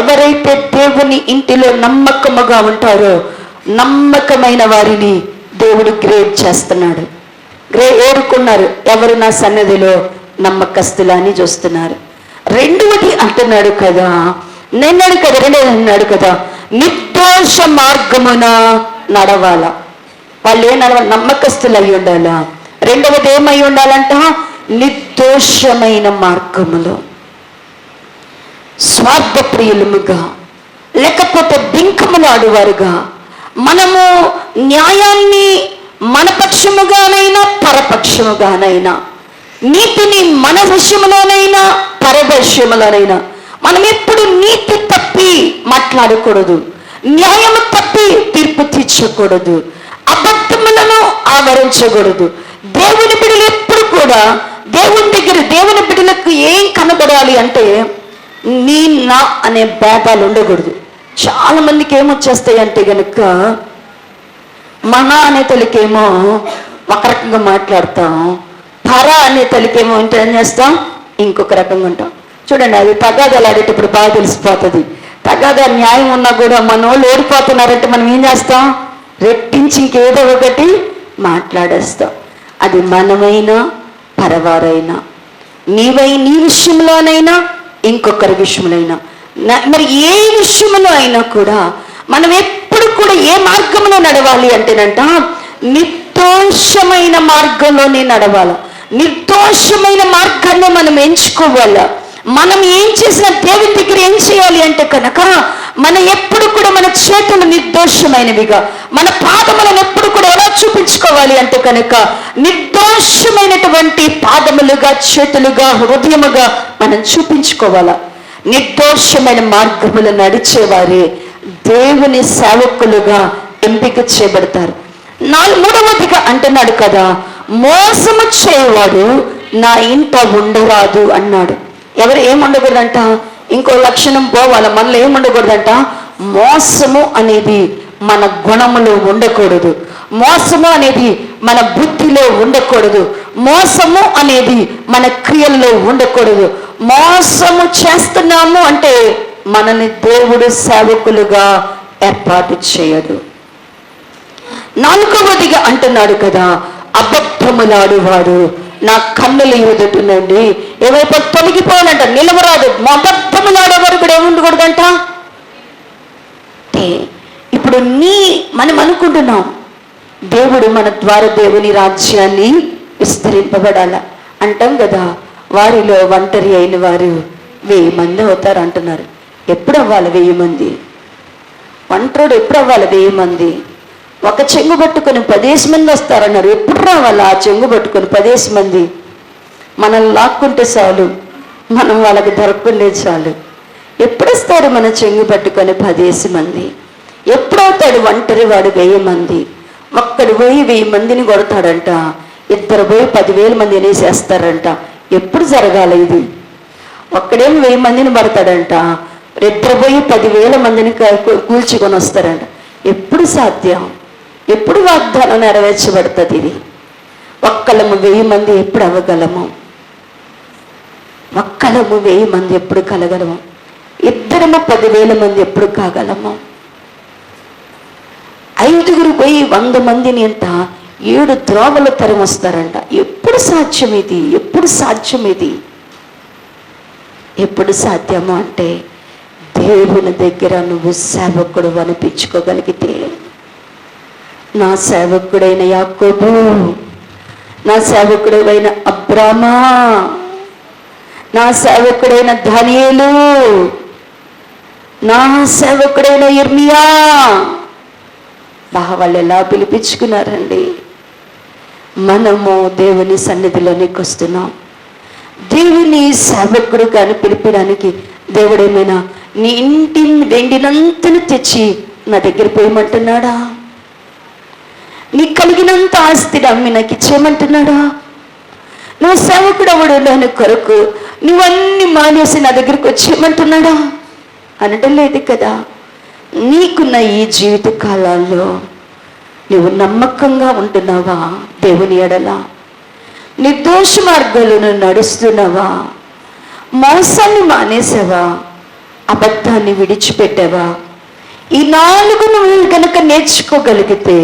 ఎవరైతే దేవుని ఇంటిలో నమ్మకముగా ఉంటారో నమ్మకమైన వారిని దేవుడు గ్రేడ్ చేస్తున్నాడు. ఏరుకున్నారు. ఎవరు నా సన్నిధిలో నమ్మకస్తులు అని చూస్తున్నారు. రెండవది అంటున్నాడు కదా, రెండవది అన్నాడు కదా, నిర్దోష మార్గమున నడవాల. వాళ్ళు ఏ నడవాలి? నమ్మకస్తులు అయి ఉండాలా. రెండవది ఏమై ఉండాలంట? నిర్దోషమైన మార్గములో, స్వార్థప్రియులముగా లేకపోతే బింకములాడువారుగా, మనము న్యాయాన్ని మన పక్షముగానైనా పరపక్షముగానైనా, నీతిని మన విషయంలోనైనా పరవిషయంలోనైనా మనం ఎప్పుడు నీతి తప్పి మాట్లాడకూడదు, న్యాయము తప్పి తీర్పు తీర్చకూడదు, అబద్ధములను ఆవరించకూడదు. దేవుని బిడ్డలు ఎప్పుడు కూడా దేవుని బిడ్డలకు ఏం కనబడాలి అంటే నీ నా అనే భేదాలు ఉండకూడదు. చాలా మందికి ఏమొచ్చేస్తాయి అంటే గనుక, మన అనే తల్లికేమో ఒక రకంగా మాట్లాడతాం, పర అనే తల్లికేమో అంటే ఏం చేస్తాం? ఇంకొక రకంగా ఉంటాం. చూడండి, అది తగాదాలు ఆడేటప్పుడు బాగా తెలిసిపోతుంది. తగాదా న్యాయం ఉన్నా కూడా మన వాళ్ళు ఓడిపోతున్నారంటే మనం ఏం చేస్తాం? రెట్టించి ఇంకేదో ఒకటి మాట్లాడేస్తాం. అది మనమైనా పరవారైనా, నీ విషయంలోనైనా ఇంకొకరి విషయంలోనైనా, మరి ఏ విషయంలో అయినా కూడా మనం ఎప్పుడు కూడా ఏ మార్గంలో నడవాలి అంటేనంట, నిర్దోషమైన మార్గంలోనే నడవాలి. నిర్దోషమైన మార్గాన్ని మనం ఎంచుకోవాలా. మనం ఏం చేసినా దేవుని దగ్గర ఏం చేయాలి అంటే కనుక, మనం ఎప్పుడు కూడా మన చేతులు నిర్దోషమైనవిగా, మన పాదములను ఎప్పుడు కూడా ఎలా చూపించుకోవాలి అంటే కనుక నిర్దోషమైనటువంటి పాదములుగా, చేతులుగా, హృదయముగా మనం చూపించుకోవాలా. నిర్దోషమైన మార్గములు నడిచేవారే దేవుని సేవకులుగా ఎంపిక చేయబడతారు. మూడవదిగా అంటున్నాడు కదా, మోసము చేయవాడు నా ఇంట ఉండరాదు అన్నాడు. ఎవరు ఏముండకూడదంట? ఇంకో లక్షణం పోవాల. మనలో ఏముండకూడదంట? మోసము అనేది మన గుణములో ఉండకూడదు. మోసము అనేది మన బుద్ధిలో ఉండకూడదు. మోసము అనేది మన క్రియల్లో ఉండకూడదు. మోసము చేస్తున్నాము అంటే మనల్ని దేవుడు సేవకులుగా ఏర్పాటు చేయడు. 4వదిగా అంటున్నాడు కదా, అబద్ధములాడువాడు నా కన్నుల ఎదుట నుండి ఏవైపు తొలగిపోవాలంట, నిలవరాదు. అబద్ధములాడేవాడు కూడా ఏముండకూడదంట. ఇప్పుడు మనం అనుకుంటున్నాం దేవుడు మన ద్వారా దేవుని రాజ్యాన్ని విస్తరింపబడాల అంటాం కదా. వారిలో ఒంటరి అయిన వారు 1000 మంది అవుతారు అంటున్నారు. ఎప్పుడు అవ్వాలి 1000 మంది? ఒంటరుడు ఎప్పుడు అవ్వాలి 1000 మంది? ఒక చెంగు పట్టుకొని 10 మంది వస్తారన్నారు. ఎప్పుడు రావాలి ఆ చెంగు పట్టుకొని 10 మంది? మనల్ని లాక్కుంటే చాలు, మనం వాళ్ళకి దొరకకుండే చాలు. ఎప్పుడు వస్తారు మన చెంగు పట్టుకొని 10 మంది? ఎప్పుడవుతాడు ఒంటరి వాడు 1000 మంది? ఒక్కడు పోయి 1000 మందిని కొడతాడంట, 2 పోయి 10,000 మందిని వేసేస్తారంట. ఎప్పుడు జరగాలి ఇది? ఒక్కడేమో 1000 మందిని పడతాడంట, 2 పోయి 10,000 మందిని కూల్చుకొని వస్తారంట. ఎప్పుడు సాధ్యం? ఎప్పుడు వాగ్దానం నెరవేర్చబడుతుంది ఇది? ఒక్కలము 1000 మంది ఎప్పుడు అవ్వగలము? ఒక్కలము 1000 మంది ఎప్పుడు కలగలము? 2 10,000 మంది ఎప్పుడు కాగలము? 5 పోయి 100 మందిని అంట 7 ద్రోవల తరం వస్తారంట. ఎప్పుడు సాధ్యం ఇది? ఎప్పుడు సాధ్యం ఇది? ఎప్పుడు సాధ్యము అంటే దేవుని దగ్గర నువ్వు సేవకుడు అనిపించుకోగలిగితే, నా సేవకుడైన యాకోబు, నా సేవకుడైన అబ్రామా, నా సేవకుడైన దానియేలు, నా సేవకుడైన ఇర్మియా, వాళ్ళు ఎలా పిలిపించుకున్నారండి. మనము దేవుని సన్నిధిలోనికి వస్తున్నాం. దేవుని సేవకుడు కానీ పిలిపడానికి దేవుడు ఏమైనా నీ ఇంటి వెండినంతను తెచ్చి నా దగ్గర పోయమంటున్నాడా? నీకు కలిగినంత ఆస్తిని అమ్మి నాకు ఇచ్చేయమంటున్నాడా? నువ్వు సేవకుడు అవడు దాని కొరకు నువ్వన్నీ మానేసి నా దగ్గరికి వచ్చేయమంటున్నాడా? అనడం లేదు కదా. నీకున్న ఈ జీవిత కాలాల్లో నువ్వు నమ్మకంగా ఉంటున్నావా? దేవుని ఎడల నిర్దోష మార్గాలను నడుస్తున్నావా? మోసాన్ని మానేసావా? అబద్ధాన్ని విడిచిపెట్టావా? ఈ 4 నువ్వు కనుక నేర్చుకోగలిగితే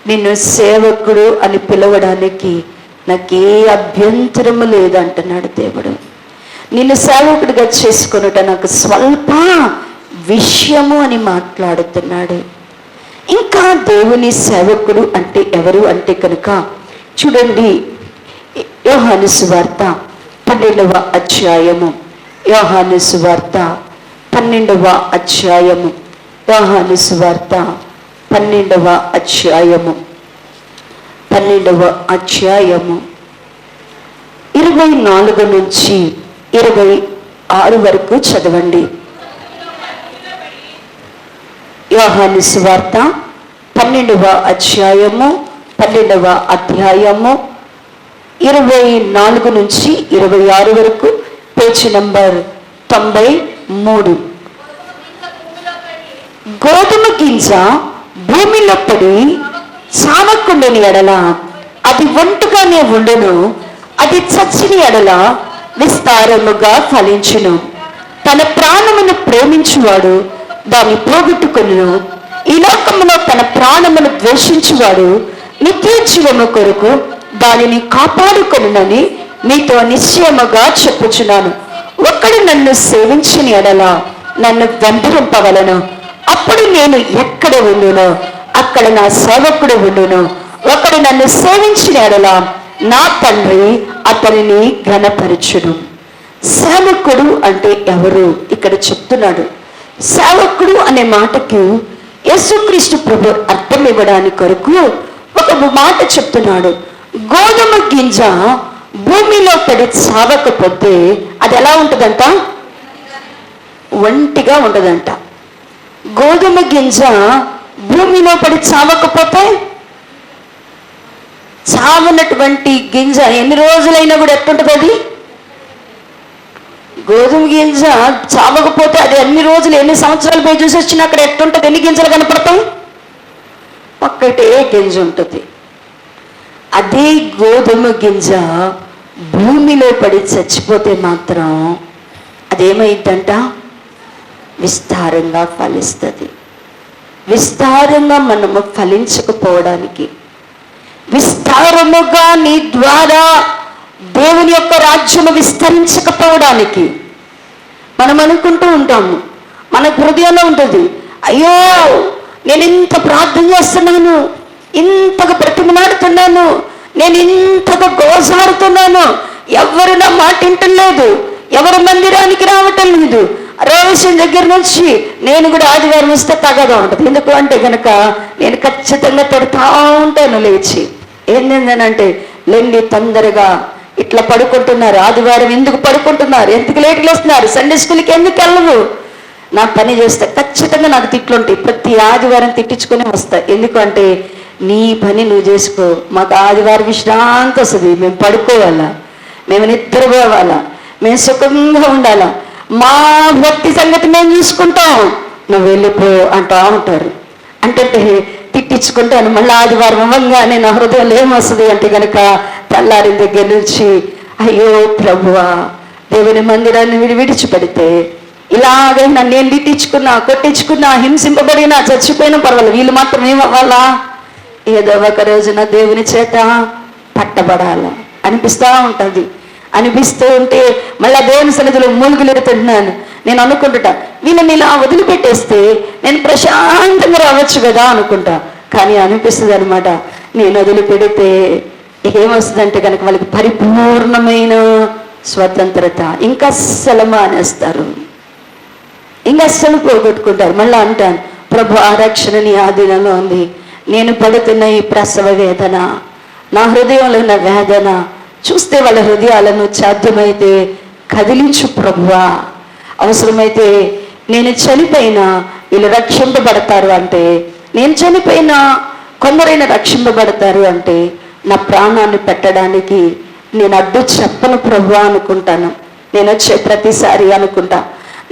నిన్ను సేవకుడు అని పిలవడానికి నాకే అభ్యంతరము లేదంటున్నాడు దేవుడు. నిన్ను సేవకుడిగా చేసుకొనుట నాకు స్వల్ప విషయము అని మాట్లాడుతున్నాడు. ఇంకా దేవుని సేవకుడు అంటే ఎవరు అంటే కనుక చూడండి, యోహాను సువార్త 12వ అధ్యాయము, యోహాను సువార్త 12వ అధ్యాయము, యోహాను సువార్త 12వ అధ్యాయము, 12వ అధ్యాయము 24 నుంచి 26 వరకు చదవండి. యోహాను సువార్త 12వ అధ్యాయము 12వ అధ్యాయము 24 నుంచి 26 వరకు, పేజీ నంబర్ 93. గోధుమ గింజ భూమిలో పడి చావకుండని ఎడల అది ఒంటుగానే ఉండును, అది చచ్చిన ఎడల విస్తారముగా ఫలించును. తన ప్రాణమును ప్రేమించువాడు దాన్ని పోగొట్టుకొనును. ఈ లోకములో తన ప్రాణమును ద్వేషించువాడు నిత్య జీవము కొరకు దానిని కాపాడుకొనునని మీతో నిశ్చయముగా చెప్పుచున్నాను. ఒకడు నన్ను సేవించిన ఎడల నన్ను వెంబడింపవలను, అప్పుడు నేను ఎక్కడ ఉండునో అక్కడ నా సేవకుడు ఉండును. ఒకడు నన్ను సేవించిన ఎడల నా తండ్రి అతనిని ఘనపరచును. సేవకుడు అంటే ఎవరు ఇక్కడ చెప్తున్నాడు. సేవకుడు అనే మాటకు యేసుక్రీస్తు ప్రభు అర్థం ఇవ్వడానికి కొరకు ఒక మాట చెప్తున్నాడు. గోధుమ గింజ భూమిలో పడి చావకపోతే అది ఎలా ఉంటుందంట? ఒంటిగా ఉండదంట. గోధుమ గింజ భూమిలో పడి చావకపోతే, చావనటువంటి గింజ ఎన్ని రోజులైనా కూడా ఎట్టుంటుంది? అది గోధుమ గింజ చావకపోతే అది అన్ని రోజులు ఎన్ని సంవత్సరాలు పోయి చూసి వచ్చినా అక్కడ ఎట్టుంటుంది? ఎన్ని గింజలు కనపడతాయి? ఒక్కటే గింజ ఉంటుంది. అదే గోధుమ గింజ భూమిలో పడి చచ్చిపోతే మాత్రం అదేమైందంట? విస్తారంగా ఫలిస్తుంది. విస్తారంగా మనము ఫలించకపోవడానికి, విస్తారముగా నీ ద్వారా దేవుని యొక్క రాజ్యము విస్తరించకపోవడానికి మనం అనుకుంటూ ఉంటాము. మన హృదయంలో ఉంటుంది, అయ్యో నేను ఇంత ప్రార్థన చేస్తున్నాను, ఇంతగా బ్రతిమలాడుతున్నాను, నేను ఇంతగా గోజారుతున్నాను, ఎవరు నా మాట వింటలేదు, ఎవరు మందిరానికి రావటం లేదు. రోషన్ దగ్గర నుంచి నేను కూడా ఆదివారం వస్తే తగదా ఉంటుంది. ఎందుకు అంటే కనుక నేను ఖచ్చితంగా తిడతా ఉంటాను లేచి. ఏంటంటే లేండి తొందరగా ఇట్లా పడుకుంటున్నారు, ఆదివారం ఎందుకు పడుకుంటున్నారు, ఎందుకు లేట్గా వస్తున్నారు, సండే స్కూల్కి ఎందుకు వెళ్ళవు. నా పని చేస్తే ఖచ్చితంగా నాకు తిట్లుంటాయి. ప్రతి ఆదివారం తిట్టించుకునే వస్తా. ఎందుకంటే నీ పని నువ్వు చేసుకో, మాకు ఆదివారం విశ్రాంతి వస్తుంది, మేము పడుకోవాలా, మేము నిద్రపోవాలా, మేము సుఖంగా ఉండాలా, మా భక్తి సంగతి మేము చూసుకుంటాం, నువ్వు వెళ్ళిపో అంటా ఉంటారు. అంటే తిట్టించుకుంటాను. మళ్ళీ ఆదివారం అవ్వంగానే నా హృదయంలో ఏమొస్తుంది అంటే కనుక తెల్లారి దగ్గర నుంచి అయ్యో ప్రభువా, దేవుని మందిరాన్ని విడిచిపెడితే ఇలాగైనా నేను తిట్టించుకున్నా, కొట్టించుకున్నా, హింసింపబడినా, చచ్చిపోయినా పర్వాలేదు, వీళ్ళు మాత్రం ఏమవ్వాలా, ఏదో ఒక రోజున దేవుని చేత పట్టబడాలా అనిపిస్తూ ఉంటుంది. అనిపిస్తూ ఉంటే మళ్ళీ దేవుని సన్నిధిలో మూలుగులెడుతున్నాను. నేను అనుకుంటున్నా, వీళ్ళని ఇలా వదిలిపెట్టేస్తే నేను ప్రశాంతంగా రావచ్చు కదా అనుకుంటా. కానీ అనిపిస్తుంది అనమాట, నేను వదిలిపెడితే ఏమొస్తుందంటే కనుక వాళ్ళకి పరిపూర్ణమైన స్వతంత్రత ఇంకా అస్సలు మానేస్తారు, ఇంకా అస్సలు పోగొట్టుకుంటారు. మళ్ళీ అంటాను, ప్రభు ఆరక్షణ నీ ఆధీనంలో ఉంది, నేను పడుతున్న ఈ ప్రసవ వేదన, నా హృదయంలో ఉన్న వేదన చూస్తే వాళ్ళ హృదయాలను సాధ్యమైతే కదిలించు ప్రభువా. అవసరమైతే నేను చనిపోయినా వీళ్ళు రక్షింపబడతారు అంటే, నేను చనిపోయినా కొందరైనా రక్షింపబడతారు అంటే నా ప్రాణాన్ని పెట్టడానికి నేను అడ్డు చెప్పను ప్రభువా అనుకుంటాను. నేను వచ్చే ప్రతిసారి అనుకుంటా,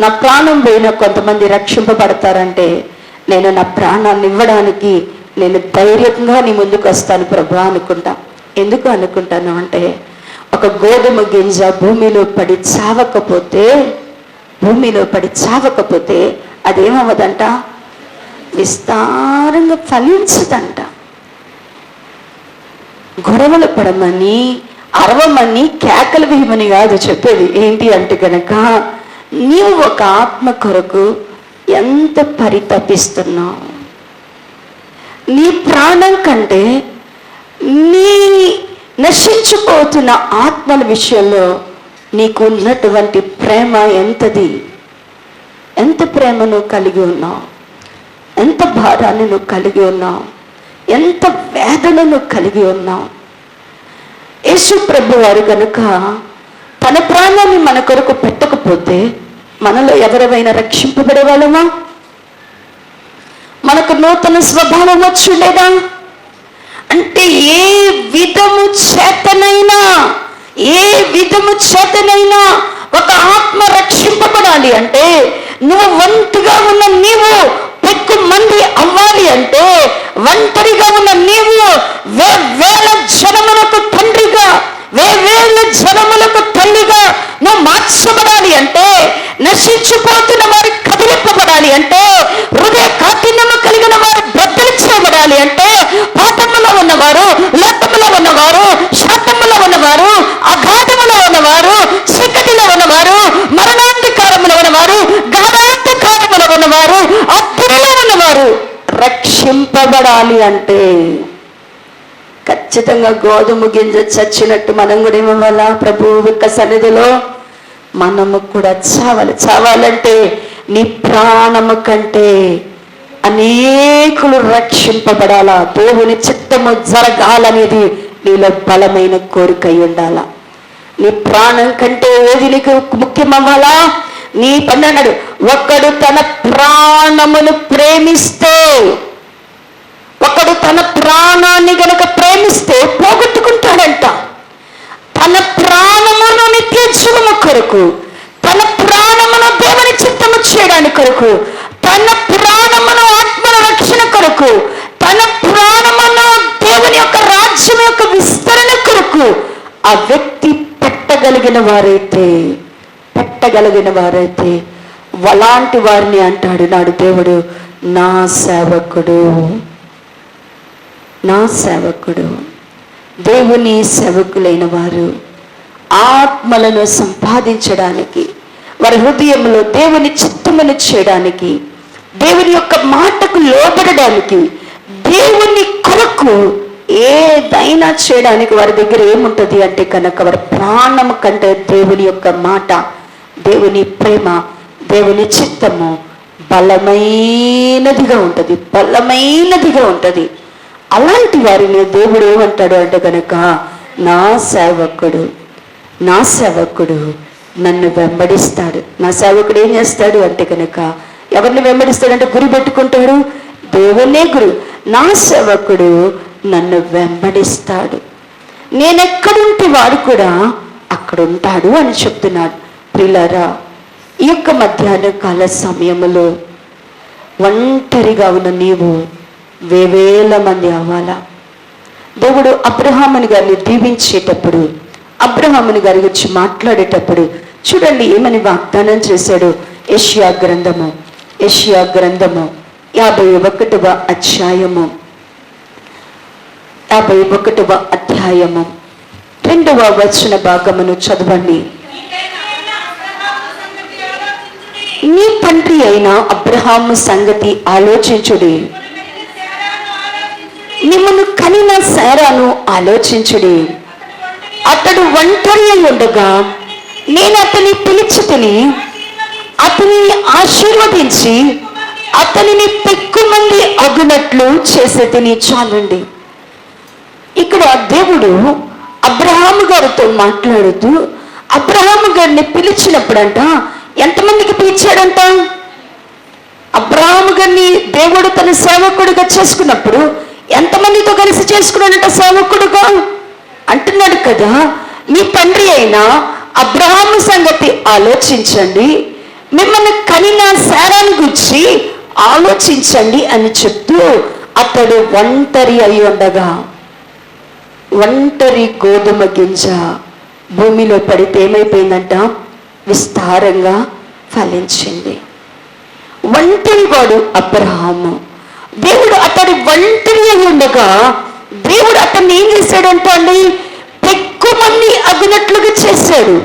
నా ప్రాణం పోయినా కొంతమంది రక్షింపబడతారంటే నేను నా ప్రాణాన్ని ఇవ్వడానికి నేను ధైర్యంగా నీ ముందుకు వస్తాను ప్రభువా అనుకుంటా. ఎందుకు అనుకుంటాను అంటే, ఒక గోధుమ గింజ భూమిలో పడి చావకపోతే అదేమవ్వదంట? విస్తారంగా ఫలించదంట. గొడవలు పడమని, అరవమని, కేకలు వేయమని కాదు చెప్పేది. ఏంటి అంటే కనుక నీవు ఒక ఆత్మ కొరకు ఎంత పరితపిస్తున్నావు, నీ ప్రాణం కంటే నీ నశించిపోతున్న ఆత్మల విషయంలో నీకు ఉన్నటువంటి ప్రేమ ఎంతది, ఎంత ప్రేమను కలిగి ఉన్నావు, ఎంత భారాన్ని నువ్వు కలిగి ఉన్నావు, ఎంత వేదనను కలిగి ఉన్నావు. యేసు ప్రభు వారు కనుక తన ప్రాణాన్ని మన కొరకు పెట్టకపోతే మనలో ఎవరైనా రక్షింపబడే వాళ్ళమా? మనకు నూతన స్వభావం వచ్చుండేదా? అంటే ఏ విధము చేతనైనా ఒక ఆత్మ రక్షింపబడాలి అంటే, నువ్వు ఒంటిగా ఉన్న నీవు ఎక్కువ మంది అవ్వాలి అంటే, ఒంటరిగా ఉన్న నీవు వేల జనములకు తండ్రిగా, వేల జనములకు తల్లిగా నువ్వు మార్చబడాలి అంటే, నశించిపోతున్న వారి కదిలింపబడాలి అంటే, హృదయ కాఠిన్యము కలిగిన వారు బద్దలించబడాలి అంటే, పాపములో ఉన్నవారు, లోకములో ఉన్నవారు, శాపములో ఉన్నవారు, అఘాతములో ఉన్నవారు, చీకటిలో ఉన్నవారు, మరణాంధకారములో ఉన్నవారు, గాఢాంధకారములో ఉన్నవారు, అగ్నిలో ఉన్నవారు రక్షింపబడాలి అంటే ఖచ్చితంగా గోధుమ గింజ చచ్చినట్టు మనం కూడా ఏమవ్వాలా? ప్రభువు యొక్క సన్నిధిలో మనము కూడా చావాలంటే నీ ప్రాణము కంటే అనేకులు రక్షింపబడాలా, దేవుని చిత్తము జరగాలనేది నీలో బలమైన కోరిక ఉండాలా. నీ ప్రాణం కంటే ఏది నీకు ముఖ్యమవ్వాలా? నీ పని అన్నాడు, ఒకడు తన ప్రాణమును ప్రేమిస్తే, ఒకడు తన ప్రాణాన్ని గనక ప్రేమిస్తే పోగొట్టుకుంటాడంట. తన ప్రాణమును నిత్య జీవము కొరకు, తన ప్రాణమును దేవుని చిత్తము చేయడానికి కొరకు, తన ప్రాణమును ఆత్మల రక్షణ కొరకు, తన ప్రాణమును దేవుని యొక్క రాజ్యం యొక్క కొరకు ఆ వ్యక్తి పెట్టగలిగిన వారైతే అలాంటి వారిని అంటాడు నాడు దేవుడు, నా సేవకుడు. దేవుని సేవకులైన వారు ఆత్మలను సంపాదించడానికి, వారి హృదయంలో దేవుని చిత్తమును చేయడానికి, దేవుని యొక్క మాటకు లోబడడానికి, దేవుని కొరకు ఏదైనా చేయడానికి వారి దగ్గర ఏముంటుంది అంటే కనుక వారి ప్రాణం కంటే దేవుని యొక్క మాట, దేవుని ప్రేమ, దేవుని చిత్తము బలమైనదిగా ఉంటుంది. అలాంటి వారిని దేవుడు ఏమంటాడు అంటే కనుక, నా సేవకుడు నన్ను వెంబడిస్తాడు. నా సేవకుడు ఏం చేస్తాడు అంటే కనుక, ఎవరిని వెంబడిస్తాడంటే గురి పెట్టుకుంటాడు, దేవునే గురు. నా సేవకుడు నన్ను వెంబడిస్తాడు, నేనెక్కడుంటే వాడు కూడా అక్కడ ఉంటాడు అని చెప్తున్నాడు. ప్రియులారా, ఈ యొక్క మధ్యాహ్న కాల సమయంలో ఒంటరిగా ఉన్న నీవు వేవేల మంది అవ్వాలా. దేవుడు అబ్రహాముని గారిని దీవించేటప్పుడు, అబ్రహాముని గారి గురించి మాట్లాడేటప్పుడు చూడండి ఏమని వాగ్దానం చేశాడు. యెషయా గ్రంథము 51వ అధ్యాయము 2వ వచన భాగమును చదవండి. నీ తండ్రి అయిన అబ్రహాము సంగతి ఆలోచించుడి, నిమ్మను కనిన శారాను ఆలోచించుడి. అతడు ఒంటరి అయి ఉండగా నేను అతని పిలిచితిని, అతనిని ఆశీర్వదించి అతనిని పెక్కుమంది అగునట్లు చేసేతిని. చాలండి. ఇక్కడ దేవుడు అబ్రహాము గారితో మాట్లాడుతూ అబ్రహాము గారిని పిలిచినప్పుడంట ఎంతమందికి పిలిచాడంట? అబ్రహాము గారిని దేవుడు తన సేవకుడిగా చేసుకున్నప్పుడు ఎంతమందితో కలిసి చేసుకున్నాడంట సేవకుడుగా? అంటున్నాడు కదా, మీ తండ్రి అయిన అబ్రహాము సంగతి ఆలోచించండి, మిమ్మల్ని కనిన శారాను గురించి ఆలోచించండి అని చెప్తూ అతడు ఒంటరి అయి ఉండగా, ఒంటరి గోధుమ గింజ భూమిలో పడితే ఏమైపోయిందంట? విస్తారంగా ఫలించింది. ఒంటరి వాడు అబ్రహాము. దేవుడు అతడు ఒంటరి అయి ఉండగా దేవుడు అతన్ని ఏం చేశాడంట అండి? ఎక్కువ మంది అగినట్లుగా చేశాడు.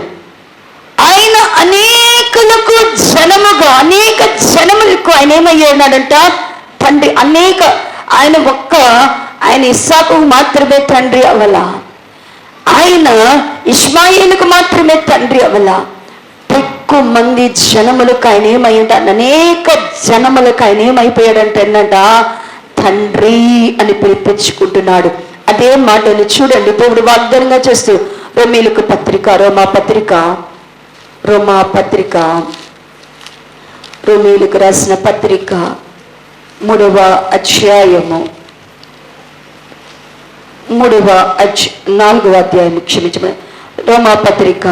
ఆయన అనేక జనములకు ఆయన ఏమయ్యాడంట? తండ్రి. ఆయన ఇస్సాకు మాత్రమే తండ్రి అవల, ఆయన ఇష్మాయేలుకు మాత్రమే తండ్రి అవల. ఎక్కువ మంది జనములకు ఆయన ఏమయ్యాడు? అనేక జనములకు ఆయన ఏమైపోయాడంటే తండ్రి అని పిలిపించుకుంటున్నాడు. అదే మాటను చూడండి దేవుడు వాగ్దానంగా చేస్తూ రోమీలకు పత్రిక, రోమీలకు రాసిన పత్రిక 3వ అధ్యాయము 4వ అధ్యాయము రోమా పత్రిక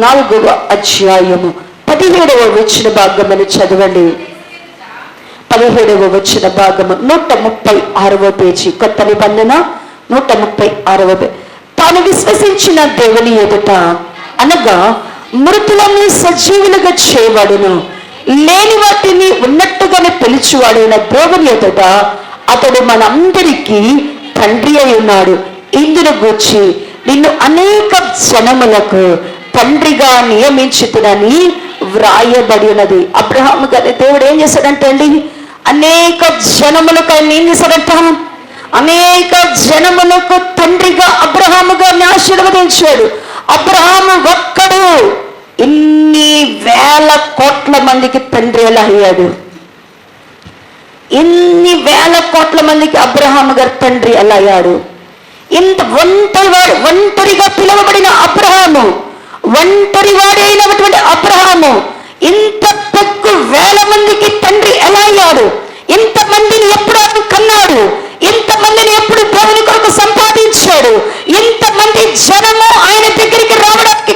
4వ అధ్యాయము 17వ వచన భాగమును చదవండి. 17వ వచన భాగము 136వ పేజీ, కొత్త నిబంధన 136వ. తాను విశ్వసించిన దేవుని ఎదుట అనగా మృతులను సజీవులుగా చేయవాడును, లేని వాటిని ఉన్నట్టుగానే పిలిచివాడైన దేవుని ఎదుట అతడు మనందరికీ తండ్రి అయి ఉన్నాడు. ఇందును గూర్చి నిన్ను అనేక జనములకు తండ్రిగా నియమించుతునని వ్రాయబడి ఉన్నది. అబ్రహాము గారి దేవుడు ఏం చేశాడంటే అండి, అనేక జనములకు ఆయన ఏం చేశాడంట? అనేక జనములకు తండ్రిగా అబ్రహాము గారిని ఆశీర్వదించాడు. అబ్రహాము ఒక్కడు ఇన్ని వేల కోట్ల మందికి తండ్రి ఎలా అయ్యాడు? ఇన్ని వేల కోట్ల మందికి అబ్రహాము గారు తండ్రి ఎలా అయ్యాడు? ఇంత ఒంటరిగా పిలువబడిన అబ్రహాము, ఒంటరి వాడైనటువంటి అబ్రహాము ఇంత పెద్ద వేల మందికి తండ్రి ఎలా అయ్యాడు? ఇంతమందిని ఎప్పుడు ఆయన కన్నాడు? ఇంతమందిని ఎప్పుడు దేవుని కొరకు సంపాదించాడు? ఇంతమంది జనము ఆయన దగ్గరికి రావడానికి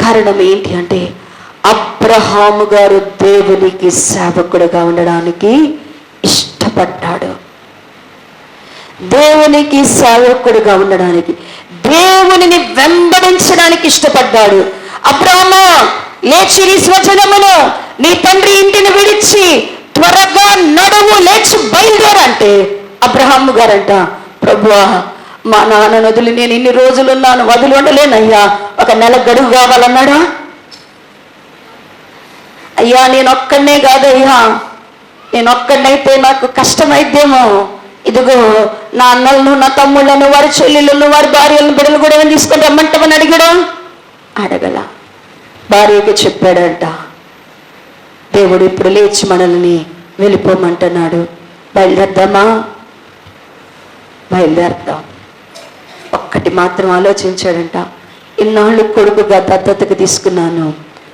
కారణం ఏంటి అంటే అబ్రహాము గారు దేవునికి సేవకుడుగా ఉండడానికి ఇష్టపడ్డాడు. దేవునికి సేవకుడుగా ఉండడానికి, దేవునిని వెంబడించడానికి ఇష్టపడ్డాడు. అబ్రాహామా, లేచి నీ స్వజనమును నీ తండ్రి ఇంటిని విడిచి త్వరగా నడువు, లేచి బయలుదేరంటే అబ్రహాము గారంట, ప్రభువా మా నాన్న నదులు నేను ఇన్ని రోజులు ఉన్నాను, వదిలి ఉండలేనయ్యా, ఒక నెల గడువు కావాలన్నాడా? అయ్యా నేనొక్కడనే కాదయ్యా, నేనొక్కడనైతే నాకు కష్టమైద్దేమో, ఇదిగో నా అన్నలను, నా తమ్ముళ్ళను, వారి చెల్లెలను, వారి భార్యలను, బిడ్డలు కూడా ఏమైనా తీసుకొని రమ్మంటామని అడిగాడా? అడగల. భార్యకి చెప్పాడంట, దేవుడు ఇప్పుడు లేచి మనల్ని వెళ్ళిపోమంటున్నాడు, బయలుదేరదామా? బయలుదేరదాం. ఒక్కటి మాత్రం ఆలోచించాడంట, ఇన్నాళ్ళు కొడుకుగా దత్తతకు తీసుకున్నాను,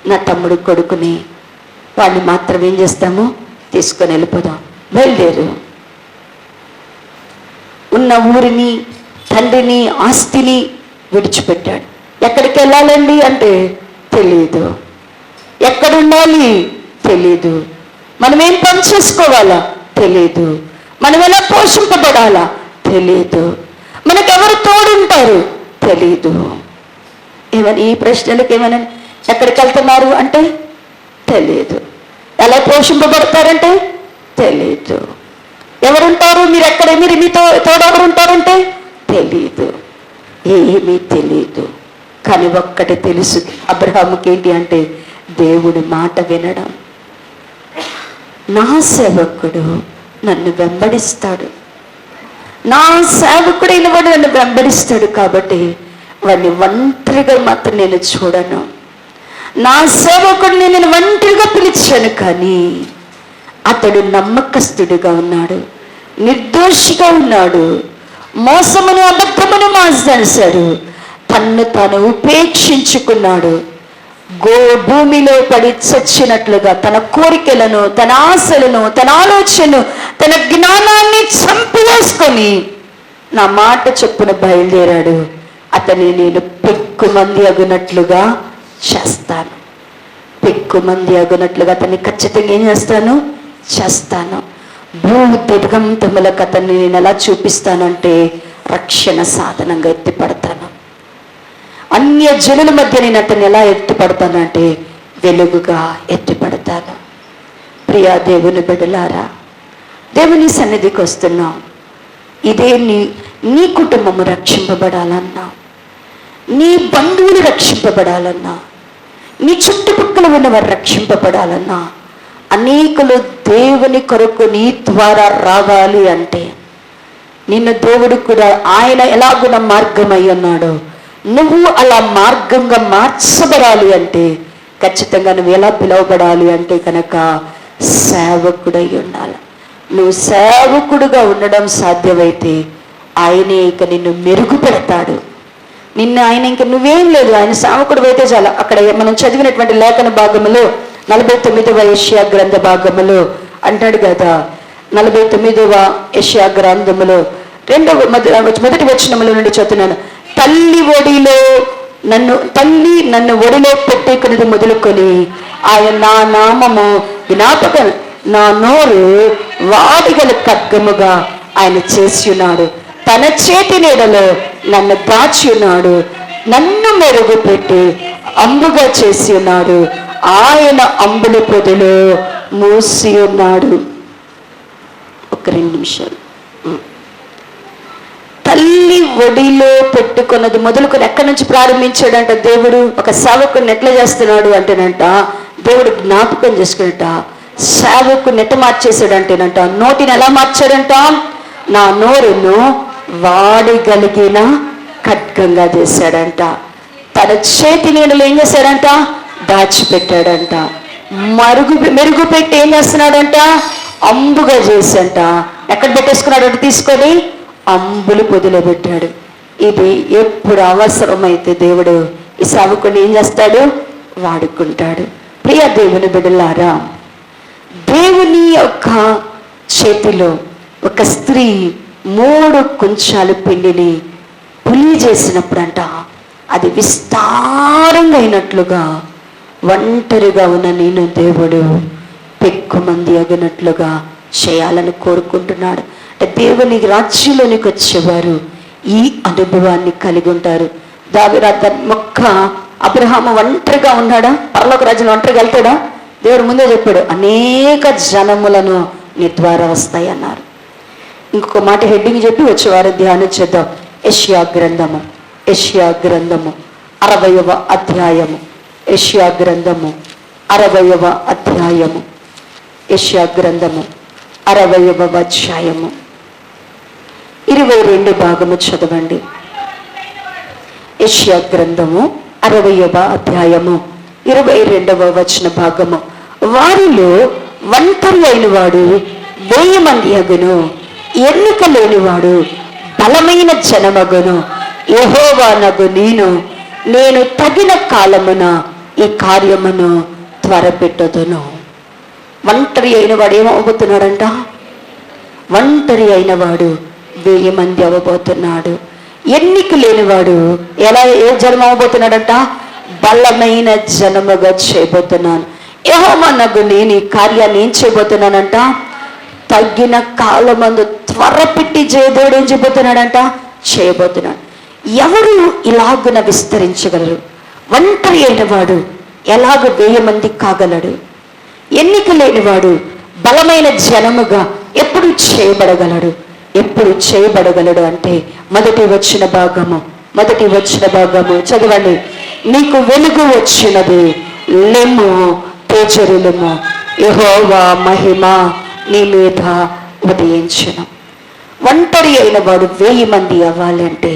నా తమ్ముడు కొడుకుని, వాడిని మాత్రం ఏం చేస్తాము, తీసుకొని వెళ్ళిపోదాం, బయలుదేరు. ఉన్న ఊరిని, తండ్రిని, ఆస్తిని విడిచిపెట్టాడు. ఎక్కడికి వెళ్ళాలండి అంటే తెలీదు, ఎక్కడుండాలి తెలీదు, మనం ఏం పని చేసుకోవాలా తెలీదు, మనం ఎలా పోషింపబడాలా తెలీదు, మనకెవరు తోడుంటారు తెలీదు. ఏమని ఈ ప్రశ్నలకు ఏమని, ఎక్కడికి వెళ్తున్నారు అంటే తెలియదు, ఎలా పోషింపబడతారంటే తెలీదు, ఎవరుంటారు, మీరు ఎక్కడ, మీరు మీతో తోడెవరు ఉంటారంటే తెలీదు, ఏమీ తెలీదు. కానీ ఒక్కటి తెలుసు అబ్రహాముకి, ఏంటి అంటే దేవుడి మాట వినడం. నా సేవకుడు నన్ను వెంబడిస్తాడు, నా సేవకుడైన వాడు నన్ను వెంబడిస్తాడు, కాబట్టి వాడిని ఒంటరిగా మాత్రం నేను చూడను. నా సేవకుడిని నేను ఒంటరిగా పిలిచాను, కానీ అతడు నమ్మకస్తుడిగా ఉన్నాడు, నిర్దోషిగా ఉన్నాడు, మోసమును అబద్ధమును మాట్లాడాడు, తన్ను తాను ఉపేక్షించుకున్నాడు, భూమిలో పడి చచ్చినట్లుగా తన కోరికలను, తన ఆశలను, తన ఆలోచనను, తన జ్ఞానాన్ని చంపివేసుకొని నా మాట చొప్పున బయలుదేరాడు. అతన్ని నేను పెక్కుమంది అగునట్లుగా చేస్తాను, పెక్కుమంది అగునట్లుగా అతన్ని ఖచ్చితంగా ఏం చేస్తాను. భూ దిగంతములకు అతన్ని నేను ఎలా చూపిస్తానంటే రక్షణ సాధనంగా ఎత్తిపడతాను. అన్య జనుల మధ్య నేను అతన్ని ఎలా ఎత్తిపడతానంటే వెలుగుగా ఎత్తిపడతాను. ప్రియా దేవుని బిడ్డలారా, దేవుని సన్నిధికి వస్తున్నాం. ఇదే నీ కుటుంబము రక్షింపబడాలన్నా, నీ బంధువులు రక్షింపబడాలన్నా, నీ చుట్టుపక్కల ఉన్నవారు రక్షింపబడాలన్నా, అనేకులు దేవుని కొరకు నీ ద్వారా రావాలి అంటే, నిన్ను దేవుడు కూడా ఆయన ఎలాగున్న మార్గమై ఉన్నాడో నువ్వు అలా మార్గంగా మార్చబడాలి అంటే, ఖచ్చితంగా నువ్వు ఎలా పిలువబడాలి అంటే కనుక సేవకుడై ఉండాలి. నువ్వు సేవకుడుగా ఉండడం సాధ్యమైతే ఆయనే ఇక నిన్ను మెరుగుపెడతాడు. ఆయన ఇంక నువ్వేం లేదు, ఆయన సేవకుడు అయితే చాలా. అక్కడ మనం చదివినటువంటి లేఖన భాగములో 49వ యెషయా గ్రంథ భాగములో అంటాడు కదా, 49వ యెషయా గ్రంథములో మొదటి వచనముల నుండి చదువుతున్నాను. తల్లి నన్ను ఒడిలో పెట్టుకున్నది మొదలుకొని ఆయన నా నామము జ్ఞాపక, నా నోరు వాడిగల ఖడ్గముగా ఆయన చేసి ఉన్నాడు, తన చేతి నీడలో నన్ను దాచి ఉన్నాడు, నన్ను మెరుగుపెట్టి అంబుగా చేసి ఉన్నాడు, ఆయన అంబుల పొదలో మూసి ఉన్నాడు. ఒక 2 నిమిషాలు. తల్లి ఒడిలో పెట్టుకున్నది మొదలుకొని ఎక్కడి నుంచి ప్రారంభించాడంట దేవుడు? ఒక సేవకుని ఎట్లా చేస్తున్నాడు అంటేనంట, దేవుడు జ్ఞాపకం చేసుకున్నట సేవకుని ఎట్ట మార్చేశాడంటేనంట, నోటిని ఎలా మార్చాడంట? నా నోరును వాడగలిగిన ఖడ్గంగా చేశాడంట. తన చేతి నీడలో ఏం చేశాడంట? దాచిపెట్టాడంట. మెరుగుపెట్టి ఏం చేస్తున్నాడంట? అంబుగా చేశాడంట. ఎక్కడ పెట్టేసుకున్నాడు? తీసుకొని అంబులు పొదిలో పెట్టాడు. ఇది ఎప్పుడు అవసరమైతే దేవుడు ఈ సేవకుని ఏం చేస్తాడు? వాడుకుంటాడు. ప్రియ దేవుని బిడ్డలారా, దేవుని యొక్క చేతిలో ఒక స్త్రీ 3 కుంచాలు పిండిని పులి చేసినప్పుడంట, అది విస్తారంగా అయినట్లుగా ఒంటరిగా ఉన్న నేను దేవుడు పెక్కుమంది అగినట్లుగా చేయాలని కోరుకుంటున్నాడు. దేవుని రాజ్యంలోనికి వచ్చేవారు ఈ అనుభవాన్ని కలిగి ఉంటారు. దావీదు మొక్క అబ్రహాము ఒంటరిగా ఉన్నాడా? పరలోక రాజ్యంలో ఒంటరిగా వెళ్తాడా? దేవుడు ముందే చెప్పాడు, అనేక జనములను నీ ద్వారా వస్తాయి అన్నారు. ఇంకొక మాట హెడ్డింగ్ చెప్పి వచ్చేవారు ధ్యానం చేద్దాం. యెషయా గ్రంథము 60వ అధ్యాయము. యెషయా గ్రంథము 60వ అధ్యాయము. యెషయా గ్రంథము 60వ అధ్యాయము 22 భాగము చదవండి. యెషయా గ్రంథము 60వ అధ్యాయము 22వ వచన భాగము. వారిలో ఒంటరి అయిన వాడు 1000 మంది అగును, ఎన్నిక లేనివాడు బలమైన జనమగును. యెహోవానగు నేను తగిన కాలమున ఈ కార్యమును త్వరపెట్టుదును. ఒంటరి అయిన వాడు ఏమవబోతున్నాడంట? ఒంటరి అయిన వాడు 1000 మంది అవ్వబోతున్నాడు. ఎన్నిక లేనివాడు ఏ జన్మ అవ్వబోతున్నాడంట? బలమైన జనముగా చేయబోతున్నాను. యెహోవానగు నేను ఈ కార్యాన్ని ఏం చేయబోతున్నానంట? తగిన కాలమందు త్వరపెట్టి దేవుడు ఏం చేయబోతున్నాడంట? చేయబోతున్నాడు. ఎవరు ఇలాగున విస్తరించగలరు? ఒంటరి అయిన వాడు ఎలాగ 1000 మంది కాగలడు? ఎన్నిక లేనివాడు బలమైన జనముగా ఎప్పుడు చేయబడగలడు? ఎప్పుడు చేయబడగలడు అంటే మొదటి వచ్చిన భాగము చదవండి. నీకు వెలుగు వచ్చినది, లెమ్ము తేజరిల్లుము, యెహోవా మహిమ నీ మీద ఉదయించును. ఒంటరి అయిన వాడు 1000 మంది అవ్వాలంటే,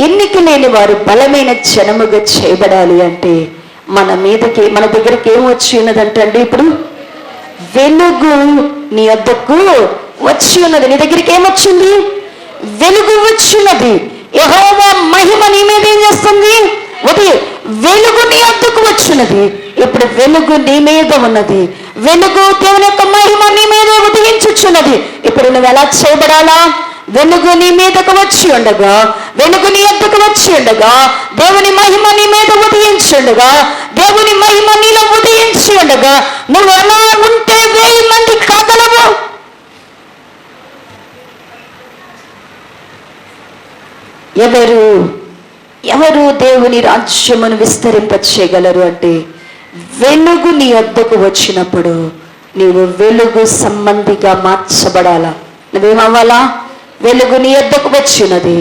ఎన్నిక లేని వారు బలమైన జనముగా చేయబడాలి అంటే మన దగ్గరికి ఏం వచ్చి ఉన్నదంటే ఇప్పుడు వెలుగు నీ వద్దకు వచ్చి ఉన్నది. నీ దగ్గరికి ఏమొచ్చింది? వెలుగు వచ్చినది. యెహోవా మహిమ నీ మీద ఏం చేస్తుంది? వెలుగు నీ వద్దకు వచ్చినది. ఇప్పుడు వెలుగు నీ మీద ఉన్నది. వెలుగు దేవుని యొక్క మహిమ నీ మీద ఉదయించుచున్నది. ఇప్పుడు నువ్వు ఎలా చేయబడాలా? వెలుగు నీ మీదకు వచ్చి ఉండగా, వెలుగు నీ వద్దకు వచ్చి ఉండగా, దేవుని మహిమ నీ మీద ఉదయించుండగా, దేవుని మహిమ నీలో ఉదయించి ఉండగా నువ్వు ఎలా ఉంటే 1000 మంది కాగలవు. ఎవరు దేవుని రాజ్యమును విస్తరింపచేయగలరు అంటే, వెలుగు నీ వద్దకు వచ్చినప్పుడు నీవు వెలుగు సంబంధిగా మార్చబడాలా. నువ్వేమవ్వాలా? వెలుగు నీ వద్దకు వచ్చినది,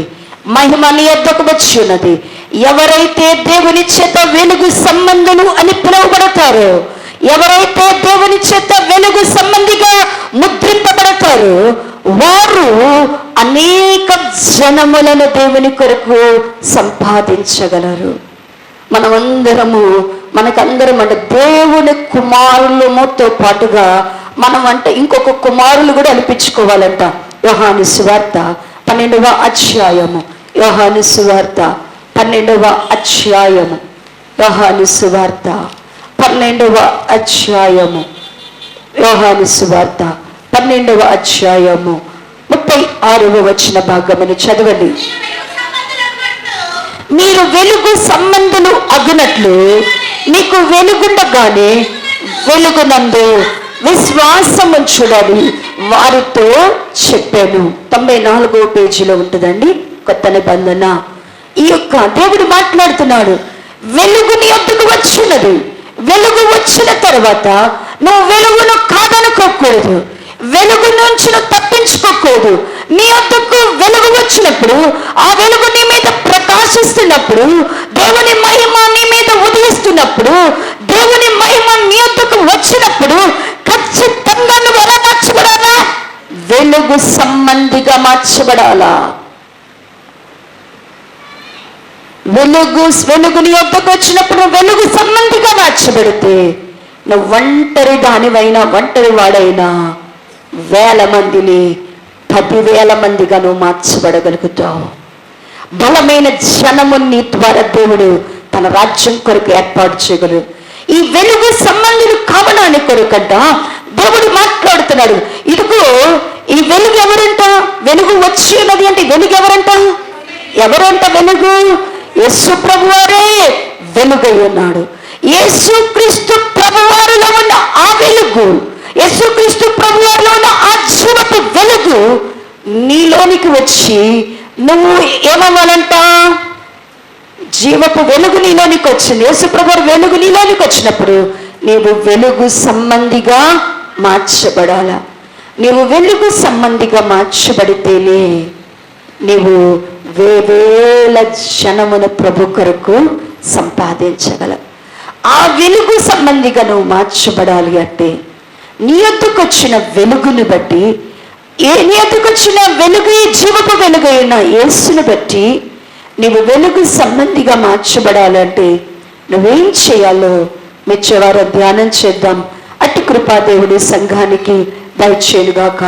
మహిమ నీ వద్దకు వచ్చినది. ఎవరైతే దేవుని చేత వెలుగు సంబంధులు అని పిలువబడతారో, ఎవరైతే దేవుని చేత వెలుగు సంబంధిగా ముద్రింపబడతారో వారు అనేక జనములను దేవుని కొరకు సంపాదించగలరు. మనకందరం అంటే దేవుని కుమారులతో పాటుగా మనం అంటే ఇంకొక కుమారులు కూడా అనిపించుకోవాలంట. యోహాను సువార్త 12వ అధ్యాయము. యోహాను సువార్త 12వ అధ్యాయము. యోహాను సువార్త 12వ అధ్యాయము. యోహాను సువార్త 12వ అధ్యాయము 36వ వచన భాగమును చదవండి. మీరు వెలుగు సంబంధులు అగునట్లు మీకు వెలుగుండగానే వెలుగునందు విశ్వాసముంచుడని వారితో చెప్పాను. 94వ పేజీలో ఉంటుందండి కొత్త నిబంధన. ఈ యొక్క దేవుడు మాట్లాడుతున్నాడు. వెలుగు నీ వద్దకు వచ్చినది. వెలుగు వచ్చిన తర్వాత నువ్వు వెలుగును కాదనుకోకూడదు. వెలుగు నుంచి నువ్వు తప్పించుకోకూడదు. నీ వద్దకు వెలుగు వచ్చినప్పుడు, ఆ వెలుగు నీ మీద ప్రకాశిస్తున్నప్పుడు, దేవుని మహిమ నీ మీద ఉదయిస్తున్నప్పుడు, దేవుని మహిమ నీ వద్దకు వచ్చినప్పుడు ఖచ్చితంగా నువ్వు ఎలా మార్చబడాలా? వెలుగు సంబంధిగా మార్చబడాలా. వెలుగు నీ వద్దకు వచ్చినప్పుడు వెలుగు సంబంధిగా మార్చబడితే నువ్వు ఒంటరి దానివైనా, ఒంటరి వాడైనా 1000 మందిని 10,000 మందిగా నువ్వు మార్చబడగలుగుతావు. బలమైన జనము నీ ద్వారా దేవుడు తన రాజ్యం కొరకు ఏర్పాటు చేయగలరు. ఈ వెలుగు సంబంధులు కావడానికి కొరకంట దేవుడు మాట్లాడుతున్నాడు. ఇదిగో ఈ వెలుగు ఎవరంట? వెలుగు వచ్చి ఉన్నది అంటే వెలుగు ఎవరంట? వెలుగు యేసు ప్రభువారే వెలుగై ఉన్నాడు. యేసుక్రీస్తు ప్రభువారిలో ఉన్న ఆ వెలుగు, యేసుక్రీస్తు ప్రభువారిలో ఉన్న ఆ జీవపు వెలుగు వచ్చి నువ్వు ఏమవ్వాలంట? జీవపు వెలుగు నీలోనికి వచ్చింది. యేసుప్రభు వెలుగు నీలోనికి వచ్చినప్పుడు నీవు వెలుగు సంబంధిగా మార్చబడాలా. నీవు వెలుగు సంబంధిగా మార్చబడితేనే నీవు వేవేల జనమును ప్రభు కొరకు సంపాదించగలవు. ఆ వెలుగు సంబంధిగా నువ్వు మార్చబడాలి అంటే నీ యొద్దకు వచ్చిన వెలుగును బట్టి, నీ యొద్దకు వచ్చిన వెలుగు జీవపు వెలుగు అయిన యేసును బట్టి నీవు వెలుగు సంబంధిగా మార్చబడాలంటే నువ్వేం చేయాలో మిచ్చవారం ధ్యానం చేద్దాం. అట్టి కృపాదేవుడి సంఘానికి దయచేయుగాక.